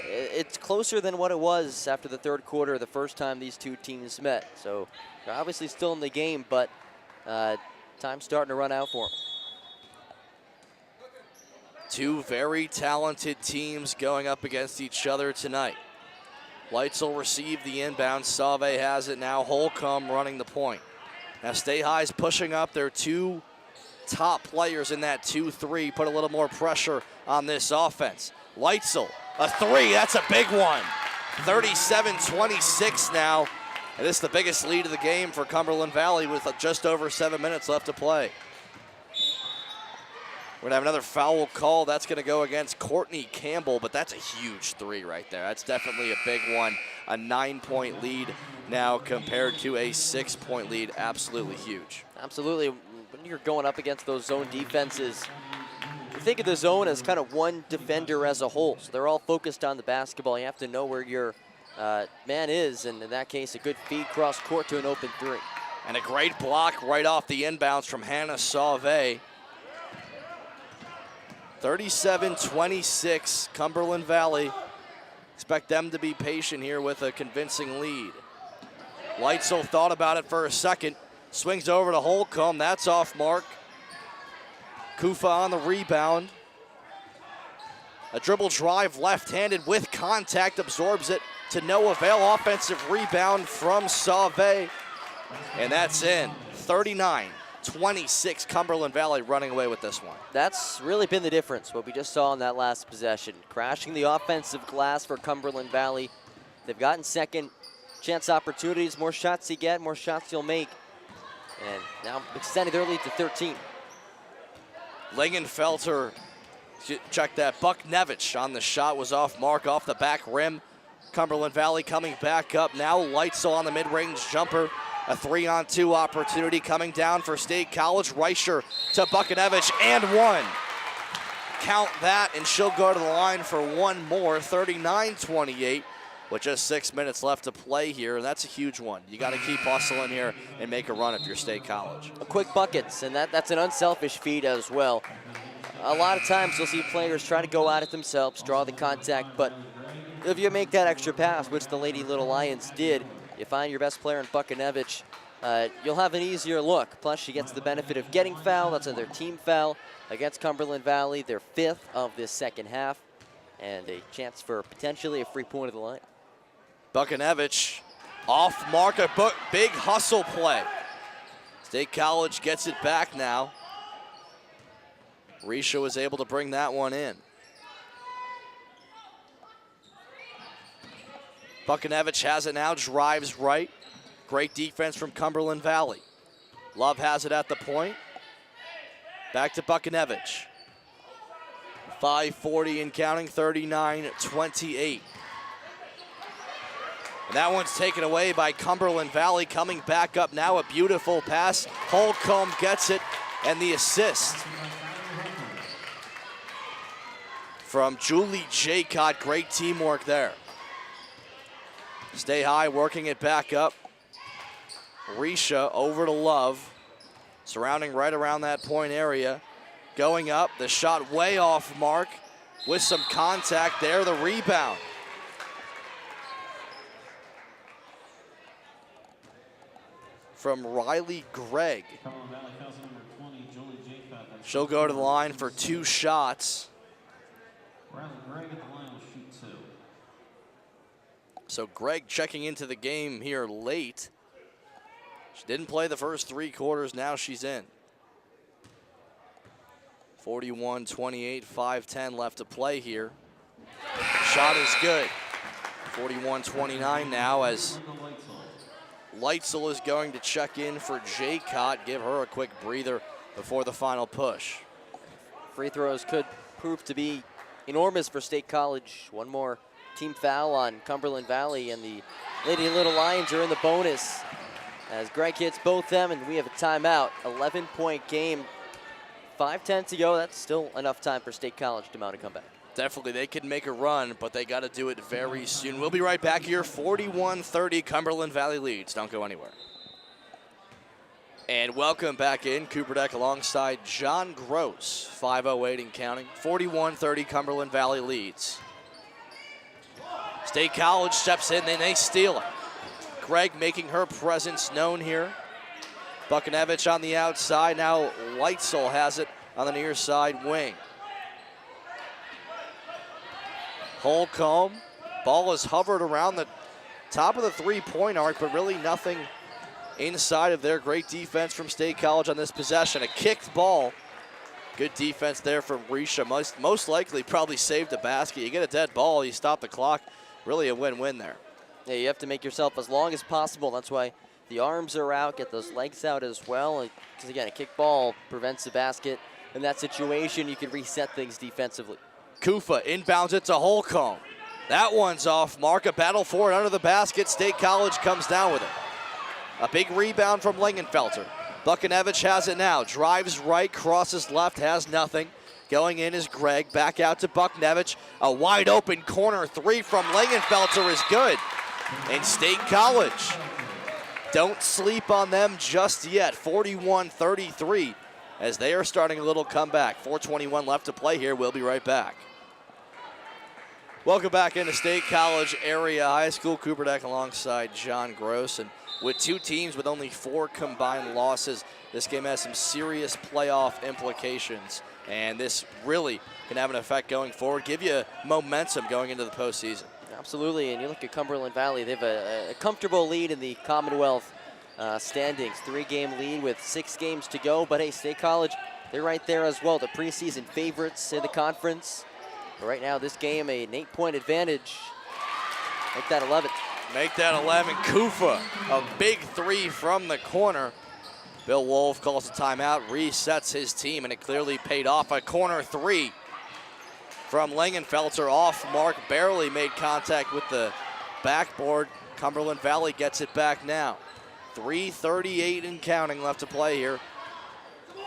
It's closer than what it was after the third quarter, the first time these two teams met. So they're obviously still in the game, but time's starting to run out for them. Two very talented teams going up against each other tonight. Lights will receive the inbound. Sauve has it now. Holcomb running the point. Now Stay High's pushing up their two top players in that 2-3. Put a little more pressure on this offense. Leitzel, a three. That's a big one. 37-26 now. And this is the biggest lead of the game for Cumberland Valley with just over 7 minutes left to play. We're going to have another foul call. That's going to go against Courtney Campbell, but that's a huge three right there. That's definitely a big one. A 9-point lead now compared to a 6-point lead. Absolutely huge. Absolutely. When you're going up against those zone defenses, you think of the zone as kind of one defender as a whole. So they're all focused on the basketball. You have to know where your man is, and in that case, a good feed cross court to an open three. And a great block right off the inbounds from Hannah Sauve. 37-26, Cumberland Valley. Expect them to be patient here with a convincing lead. Leitzel thought about it for a second. Swings over to Holcomb. That's off mark. Kufa on the rebound. A dribble drive left-handed with contact. Absorbs it to no avail. Offensive rebound from Sauve. And that's in. 39-26, Cumberland Valley running away with this one. That's really been the difference, what we just saw in that last possession. Crashing the offensive glass for Cumberland Valley. They've gotten second chance opportunities. More shots you get, more shots you'll make. And now extending their lead to 13. Lingenfelter, check that. Bucknevich on the shot, was off mark, off the back rim. Cumberland Valley coming back up now. Leitzel on the mid-range jumper. A 3-on-2 opportunity coming down for State College. Reicher to Bucknevich and one. Count that, and she'll go to the line for one more. 39-28 with just 6 minutes left to play here, and that's a huge one. You got to keep hustling here and make a run if you're State College. Quick buckets, and that's an unselfish feed as well. A lot of times you'll see players try to go at it themselves, draw the contact, but if you make that extra pass, which the Lady Little Lions did, you find your best player in Bucknevich, you'll have an easier look. Plus, she gets the benefit of getting fouled. That's another team foul against Cumberland Valley, their 5th of this second half, and a chance for potentially a free point of the line. Bucknevich off mark, a big hustle play. State College gets it back now. Risha was able to bring that one in. Bucknevich has it now, drives right. Great defense from Cumberland Valley. Love has it at the point. Back to Bucknevich. 5:40 and counting, 39-28. And that one's taken away by Cumberland Valley. Coming back up now, a beautiful pass. Holcomb gets it, and the assist from Julie Jaycott. Great teamwork there. Stay High working it back up. Risha over to Love. Surrounding right around that point area. Going up, the shot way off mark with some contact there, the rebound. From Riley Gregg. She'll go to the line for 2 shots. Riley Gregg at the line will shoot 2. So Gregg checking into the game here late. She didn't play the first 3 quarters, now she's in. 41-28, 5:10 left to play here. Shot is good. 41-29 now as Leitzel is going to check in for Jaycott, give her a quick breather before the final push. Free throws could prove to be enormous for State College. One more team foul on Cumberland Valley, and the Lady Little Lions are in the bonus as Greg hits both them, and we have a timeout. 11-point game, 5:10 to go. That's still enough time for State College to mount a comeback. Definitely, they could make a run, but they got to do it very soon. We'll be right back here. 41-30, Cumberland Valley leads. Don't go anywhere. And welcome back in. Cooper Deck alongside John Gross. 5:08 and counting. 41-30, Cumberland Valley leads. State College steps in, and they steal it. Gregg making her presence known here. Buchanevich on the outside. Now Leitzel has it on the near side wing. Holcomb. Ball is hovered around the top of the three-point arc, but really nothing inside of there. Great defense from State College on this possession. A kicked ball. Good defense there from Risha. Most likely probably saved the basket. You get a dead ball, you stop the clock. Really a win-win there. Yeah, you have to make yourself as long as possible. That's why the arms are out, get those legs out as well. Because again, a kick ball prevents the basket. In that situation, you can reset things defensively. Kufa inbounds it to Holcomb. That one's off mark. A battle for it under the basket. State College comes down with it. A big rebound from Lingenfelter. Buchanevich has it now. Drives right, crosses left, has nothing. Going in is Gregg. Back out to Buchanevich. A wide open corner three from Lingenfelter is good. And State College, don't sleep on them just yet. 41-33 as they are starting a little comeback. 4:21 left to play here. We'll be right back. Welcome back into State College Area High School. Cooper Deck alongside John Gross. And with two teams with only 4 combined losses, this game has some serious playoff implications. And this really can have an effect going forward, give you momentum going into the postseason. Absolutely, and you look at Cumberland Valley, they have a comfortable lead in the Commonwealth standings. 3-game lead with 6 games to go, but hey, State College, they're right there as well. The preseason favorites in the conference. But right now, this game, an 8-point advantage. Make that 11. Make that 11. Kufa, a big three from the corner. Bill Wolf calls a timeout, resets his team, and it clearly paid off. A corner three from Lingenfelter off mark, barely made contact with the backboard. Cumberland Valley gets it back now. 3:38 and counting left to play here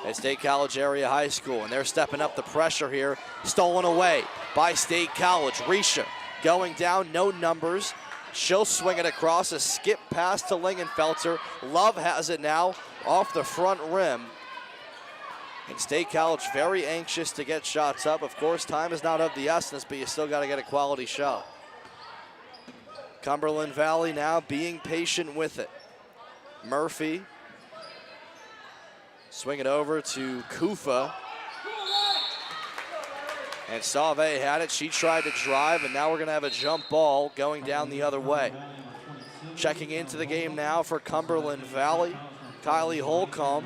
at State College Area High School, and they're stepping up the pressure here. Stolen away by State College. Risha going down, no numbers. She'll swing it across, a skip pass to Lingenfelter. Love has it now off the front rim. And State College very anxious to get shots up. Of course, time is not of the essence, but you still got to get a quality shot. Cumberland Valley now being patient with it. Murphy. Swing it over to Kufa. And Sauve had it. She tried to drive, and now we're going to have a jump ball going down the other way. Checking into the game now for Cumberland Valley, Kylie Holcomb.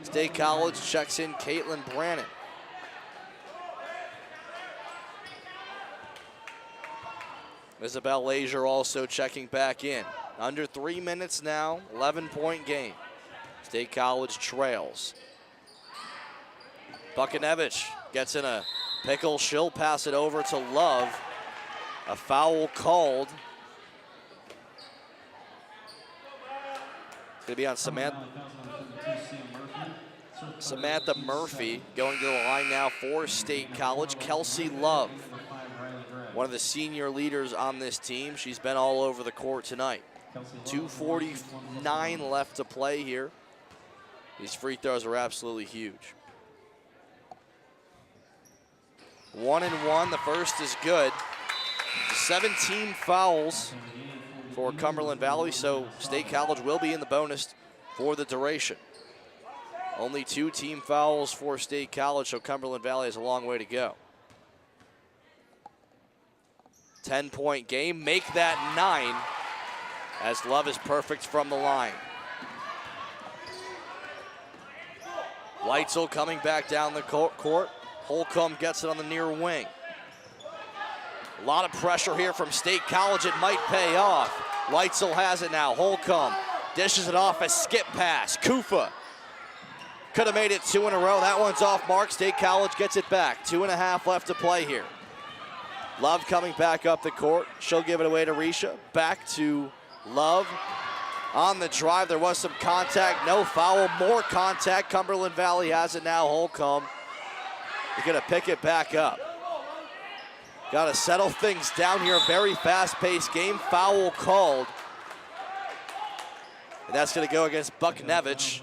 State College checks in Caitlin Brannon. Isabel Leisure also checking back in. Under 3 minutes now, 11-point game. State College trails. Buchanevich gets in a pickle. She'll pass it over to Love. A foul called. It's going to be on Samantha Murphy going to the line now for State College. Kelsey Love, one of the senior leaders on this team. She's been all over the court tonight. 2:49 left to play here. These free throws are absolutely huge. 1 and 1, the first is good. 17 fouls for Cumberland Valley, so State College will be in the bonus for the duration. Only 2 team fouls for State College, so Cumberland Valley has a long way to go. 10-point game, make that 9, as Love is perfect from the line. Leitzel coming back down the court. Holcomb gets it on the near wing. A lot of pressure here from State College. It might pay off. Leitzel has it now. Holcomb Dishes it off, a skip pass. Kufa could have made it 2 in a row. That one's off mark. State College gets it back. 2.5 left to play here. Love coming back up the court. She'll give it away to Risha. Back to Love. On the drive, there was some contact. No foul, more contact. Cumberland Valley has it now. Holcomb is going to pick it back up. Got to settle things down here. Very fast-paced game. Foul called. And that's going to go against Bucknevich.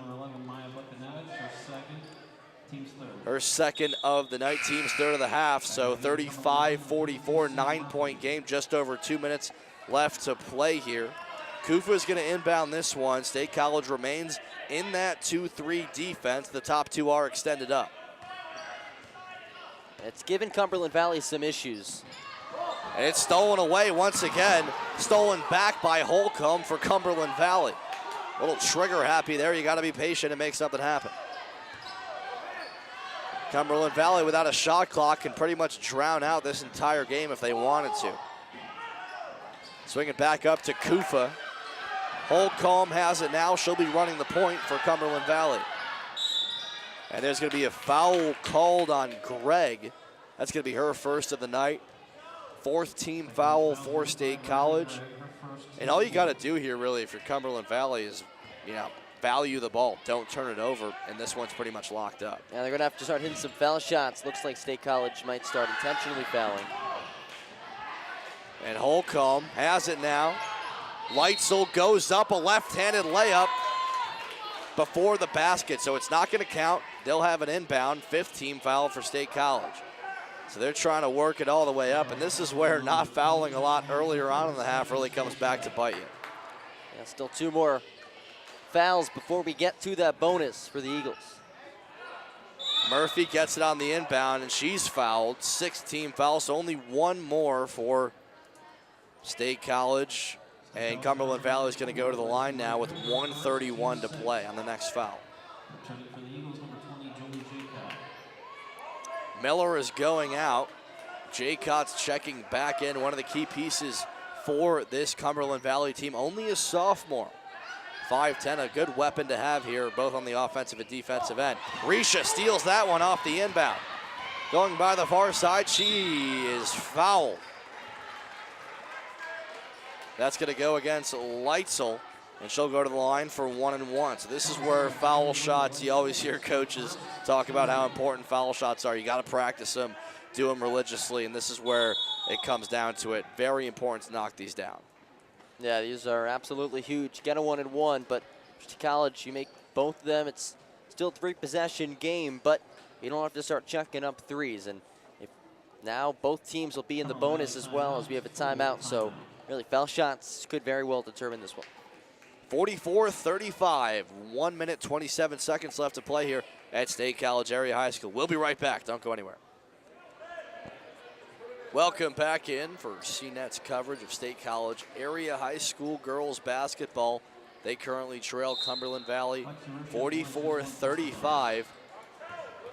Her second of the night, team's third of the half. So 35-44, 9-point game. Just over 2 minutes left to play here. Kufa is going to inbound this one. State College remains in that 2-3 defense. The top two are extended up. It's given Cumberland Valley some issues. And it's stolen away once again. Stolen back by Holcomb for Cumberland Valley. A little trigger happy there. You got to be patient and make something happen. Cumberland Valley without a shot clock can pretty much drown out this entire game if they wanted to. Swing it back up to Kufa. Holcomb has it now. She'll be running the point for Cumberland Valley. And there's going to be a foul called on Gregg. That's going to be her first of the night. Fourth team foul for State College. And all you got to do here really if you're Cumberland Valley is, value the ball. Don't turn it over. And this one's pretty much locked up. Yeah, they're going to have to start hitting some foul shots. Looks like State College might start intentionally fouling. And Holcomb has it now. Leitzel goes up, a left-handed layup before the basket, so it's not going to count. They'll have an inbound, fifth team foul for State College. So they're trying to work it all the way up, and this is where not fouling a lot earlier on in the half really comes back to bite you. Yeah, still 2 more fouls before we get to that bonus for the Eagles. Murphy gets it on the inbound, and she's fouled. 6-team foul, so only 1 more for State College. And Cumberland Valley is going to go to the line now with 1:31 to play on the next foul. Miller is going out. Jaycott's checking back in, one of the key pieces for this Cumberland Valley team. Only a sophomore. 5'10", a good weapon to have here, both on the offensive and defensive end. Risha steals that one off the inbound. Going by the far side, she is fouled. That's going to go against Leitzel, and she'll go to the line for 1 and 1. So this is where foul shots, you always hear coaches talk about how important foul shots are. You got to practice them, do them religiously, and this is where it comes down to it. Very important to knock these down. Yeah, these are absolutely huge. Get a 1 and 1, but to College, you make both of them. It's still a 3-possession game, but you don't have to start checking up threes. And if now both teams will be in the bonus as well as we have a timeout, so really, foul shots could very well determine this one. 44-35, 1 minute, 27 seconds left to play here at State College Area High School. We'll be right back. Don't go anywhere. Welcome back in for CNET's coverage of State College Area High School girls basketball. They currently trail Cumberland Valley 44-35.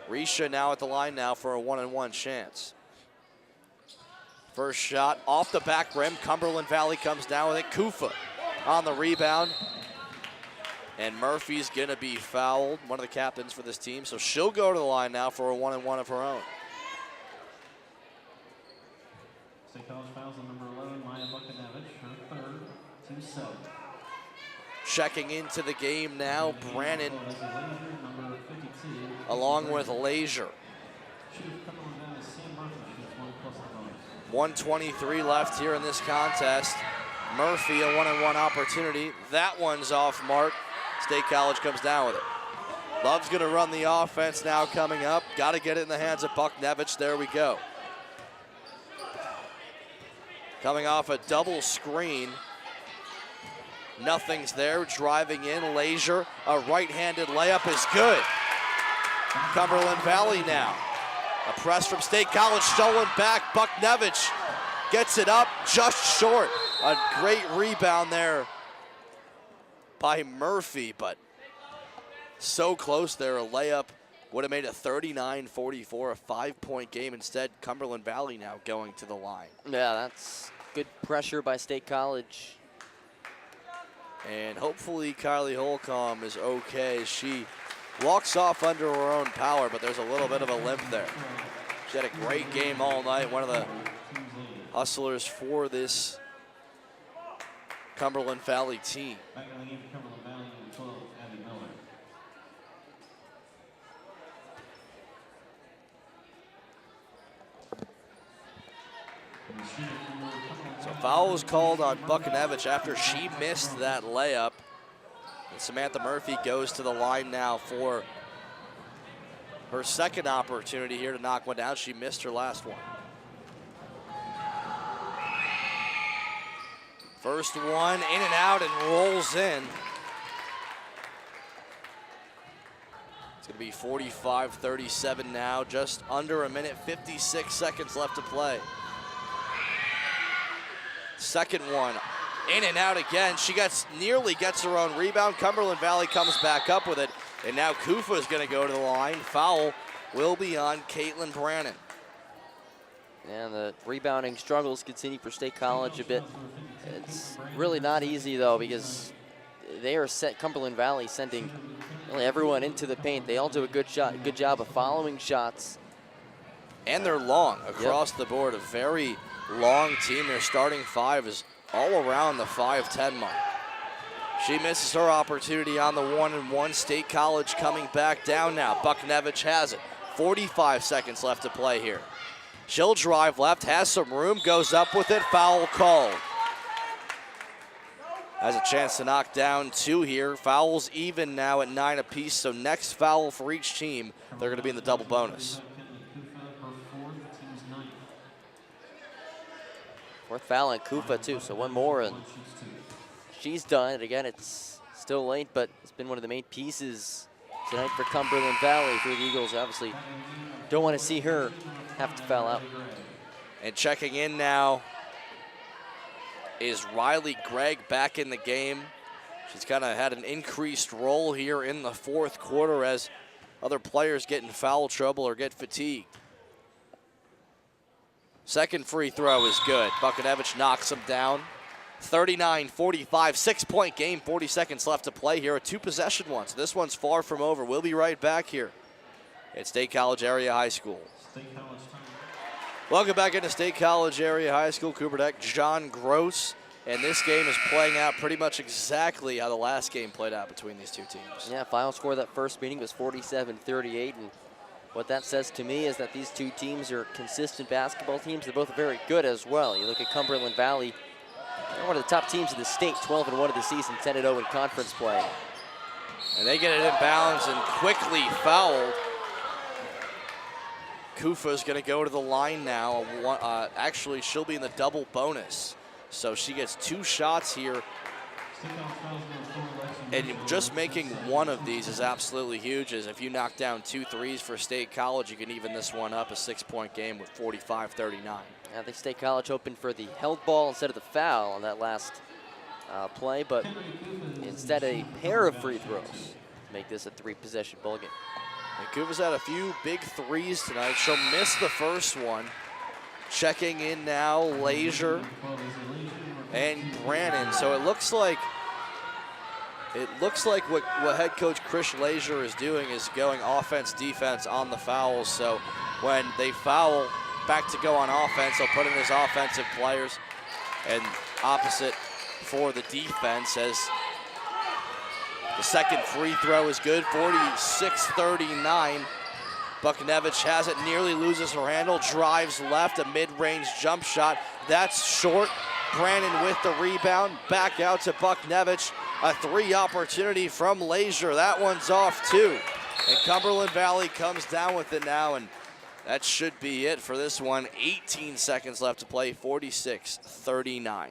Risha now at the line now for a 1-and-1 chance. First shot off the back rim. Cumberland Valley comes down with it. Kufa on the rebound. And Murphy's going to be fouled, one of the captains for this team. So she'll go to the line now for a 1-and-1 of her own. State College fouls on number 11, Maya Bucknevich, her third, 2-7. Checking into the game now, Brannon, along with Leisure. 1:23 left here in this contest. Murphy, a 1-and-1 opportunity. That one's off mark. State College comes down with it. Love's going to run the offense now coming up. Got to get it in the hands of Bucknevich. There we go. Coming off a double screen. Nothing's there. Driving in, Leisure. A right-handed layup is good. Cumberland Valley now. A press from State College, stolen back. Bucknevich gets it up just short. A great rebound there by Murphy, but so close there. A layup would have made it 39-44, a 5-point game. Instead, Cumberland Valley now going to the line. Yeah, that's good pressure by State College. And hopefully Kylie Holcomb is okay. She walks off under her own power, but there's a little bit of a limp there. She had a great game all night. One of the hustlers for this Cumberland Valley team. Back in the game for Cumberland Valley, number 12, Abby Miller. So foul was called on Buchanevich after she missed that layup. And Samantha Murphy goes to the line now for her second opportunity here to knock one down. She missed her last one. First one in and out and rolls in. It's going to be 45-37 now, just under a minute, 56 seconds left to play. Second one, in and out again. She nearly gets her own rebound. Cumberland Valley comes back up with it, and now Kufa is going to go to the line. Foul will be on Caitlin Brannon. And the rebounding struggles continue for State College a bit. It's really not easy, though, because they are Cumberland Valley sending really everyone into the paint. They all do a good job of following shots. And they're long across the board. A very long team. Their starting five is all around the 5'10" mark. She misses her opportunity on the 1-and-1. State College coming back down now. Buchanevich has it. 45 seconds left to play here. She'll drive left, has some room, goes up with it, foul called. Has a chance to knock down two here. Fouls even now at 9 apiece, so next foul for each team, they're going to be in the double bonus. Fourth foul on Kufa, too, so one more, and she's done. And again, it's still late, but it's been one of the main pieces tonight for Cumberland Valley. For the Eagles, obviously, don't want to see her have to foul out. And checking in now is Riley Gregg back in the game. She's kind of had an increased role here in the fourth quarter as other players get in foul trouble or get fatigued. Second free throw is good. Buchanevich knocks him down. 39-45, 6-point game, 40 seconds left to play here. A two-possession one, so this one's far from over. We'll be right back here at State College Area High School. Welcome back into State College Area High School. Cooper Deck, John Gross. And this game is playing out pretty much exactly how the last game played out between these two teams. Yeah, final score of that first meeting was 47-38. And what that says to me is that these two teams are consistent basketball teams. They're both very good as well. You look at Cumberland Valley, they're one of the top teams in the state, 12-1 of the season, 10-0 in conference play. And they get it in bounds and quickly fouled. Kufa's going to go to the line now. Actually, she'll be in the double bonus. So she gets two shots here. And just making one of these is absolutely huge, as if you knock down 2 threes for State College, you can even this one up, a 6-point game with 45-39. I think State College hoping for the held ball instead of the foul on that last play, but instead a pair of free throws to make this a 3-possession ball game. And Kufa's had a few big threes tonight. She'll miss the first one. Checking in now, Leisure and Brannon. So it looks like what head coach Chris Leisure is doing is going offense, defense on the fouls. So when they foul back to go on offense, he'll put in his offensive players, and opposite for the defense, as the second free throw is good, 46-39. Buchanevich has it, nearly loses her handle, drives left, a mid-range jump shot. That's short. Brannon with the rebound, back out to Buchanevich. A 3 opportunity from Leisure. That one's off too. And Cumberland Valley comes down with it now, and that should be it for this one. 18 seconds left to play, 46-39.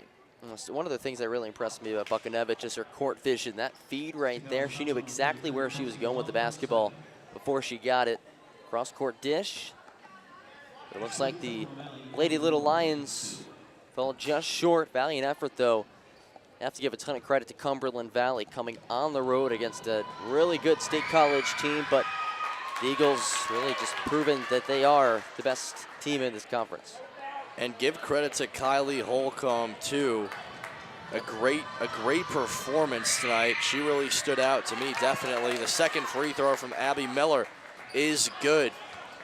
One of the things that really impressed me about Buchanevich is her court vision. That feed right there, she knew exactly where she was going with the basketball before she got it. Cross-court dish. It looks like the Lady Little Lions fell just short. Valiant effort, though. Have to give a ton of credit to Cumberland Valley coming on the road against a really good State College team, but the Eagles really just proven that they are the best team in this conference. And give credit to Kylie Holcomb, too. a great performance tonight. She really stood out to me, definitely. The second free throw from Abby Miller is good.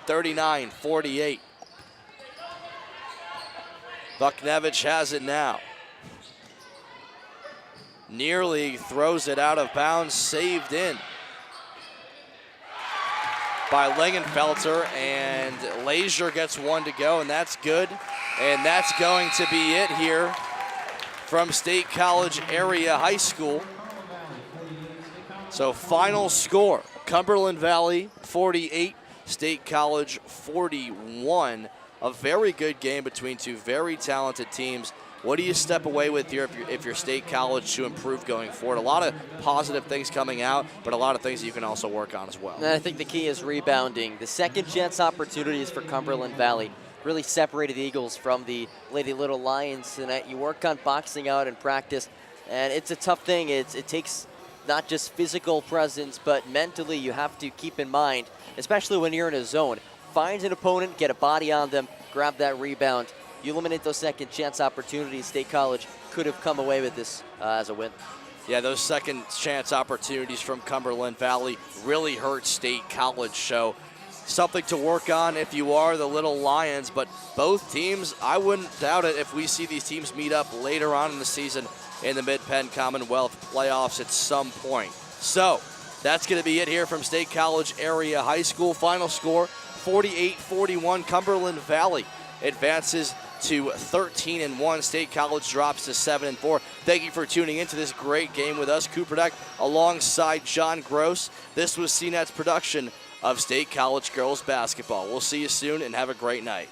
39-48. Vuknevich has it now. Nearly throws it out of bounds, saved in by Langenfelter, and Leisure gets one to go, and that's good. And that's going to be it here from State College Area High School. So final score, Cumberland Valley 48, State College 41. A very good game between two very talented teams. What do you step away with here if you're State College to improve going forward? A lot of positive things coming out, but a lot of things that you can also work on as well. And I think the key is rebounding. The second chance opportunities for Cumberland Valley really separated the Eagles from the Lady Little Lions tonight. You work on boxing out in practice, and it's a tough thing. It takes not just physical presence, but mentally you have to keep in mind, especially when you're in a zone. Find an opponent, get a body on them, grab that rebound. You eliminate those second chance opportunities, State College could have come away with this as a win. Yeah, those second chance opportunities from Cumberland Valley really hurt State College. So something to work on if you are the Little Lions, but both teams, I wouldn't doubt it if we see these teams meet up later on in the season in the Mid-Penn Commonwealth playoffs at some point. So that's going to be it here from State College Area High School. Final score, 48-41, Cumberland Valley advances to 13-1. State College drops to 7-4. Thank you for tuning into this great game with us, Cooper Deck, alongside John Gross. This was CNET's production of State College girls basketball. We'll see you soon and have a great night.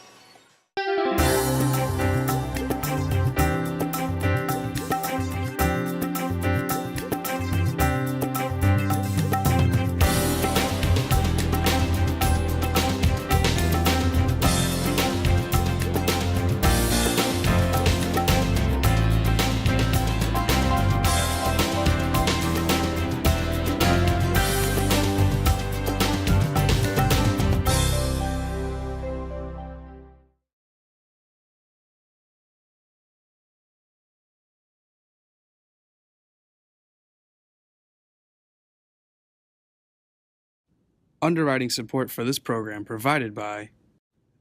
Underwriting support for this program provided by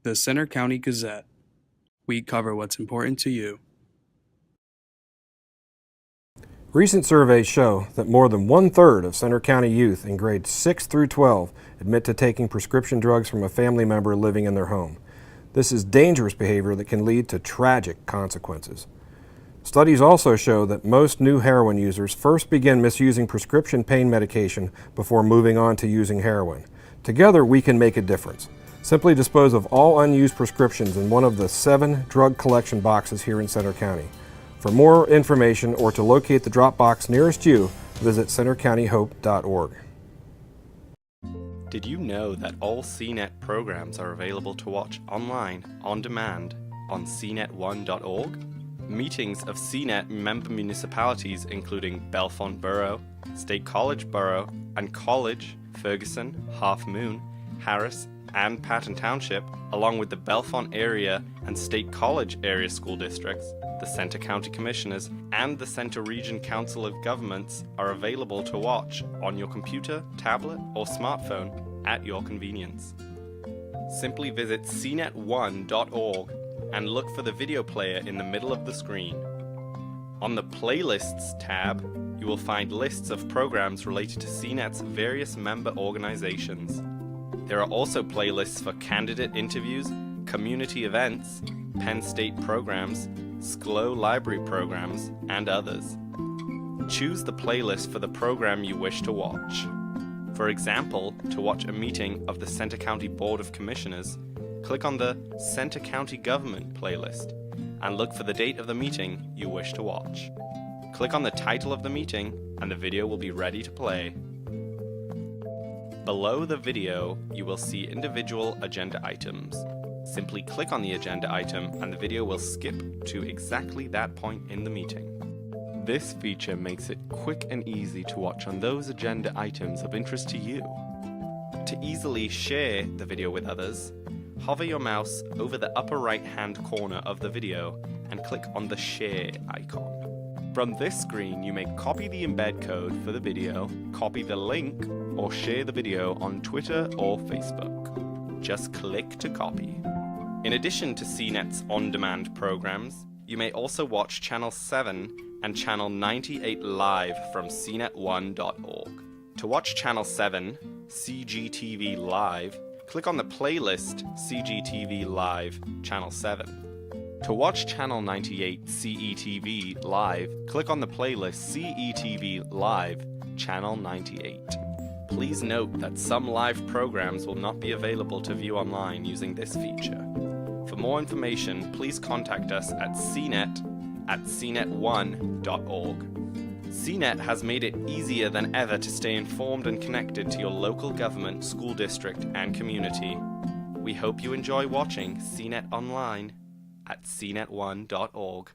the Center County Gazette. We cover what's important to you. Recent surveys show that more than 1/3 of Center County youth in grades 6 through 12 admit to taking prescription drugs from a family member living in their home. This is dangerous behavior that can lead to tragic consequences. Studies also show that most new heroin users first begin misusing prescription pain medication before moving on to using heroin. Together, we can make a difference. Simply dispose of all unused prescriptions in one of the 7 drug collection boxes here in Center County. For more information or to locate the drop box nearest you, visit centercountyhope.org. Did you know that all CNET programs are available to watch online, on demand, on cnet1.org? Meetings of CNET member municipalities including Bellefonte Borough, State College Borough, and College, Ferguson, Half Moon, Harris, and Patton Township, along with the Bellefonte area and State College area school districts, the Center County Commissioners, and the Center Region Council of Governments are available to watch on your computer, tablet, or smartphone at your convenience. Simply visit cnet1.org and look for the video player in the middle of the screen. On the Playlists tab, you will find lists of programs related to CNET's various member organizations. There are also playlists for candidate interviews, community events, Penn State programs, SCLO library programs, and others. Choose the playlist for the program you wish to watch. For example, to watch a meeting of the Center County Board of Commissioners, click on the Center County Government playlist and look for the date of the meeting you wish to watch. Click on the title of the meeting and the video will be ready to play. Below the video, you will see individual agenda items. Simply click on the agenda item and the video will skip to exactly that point in the meeting. This feature makes it quick and easy to watch on those agenda items of interest to you. To easily share the video with others, hover your mouse over the upper right-hand corner of the video and click on the Share icon. From this screen, you may copy the embed code for the video, copy the link, or share the video on Twitter or Facebook. Just click to copy. In addition to CNET's on-demand programs, you may also watch Channel 7 and Channel 98 live from cnet1.org. To watch Channel 7, CGTV Live, click on the playlist CGTV Live Channel 7. To watch Channel 98 CETV Live, click on the playlist CETV Live Channel 98. Please note that some live programs will not be available to view online using this feature. For more information, please contact us at cnet@cnet1.org. CNET has made it easier than ever to stay informed and connected to your local government, school district, and community. We hope you enjoy watching CNET online at cnet1.org.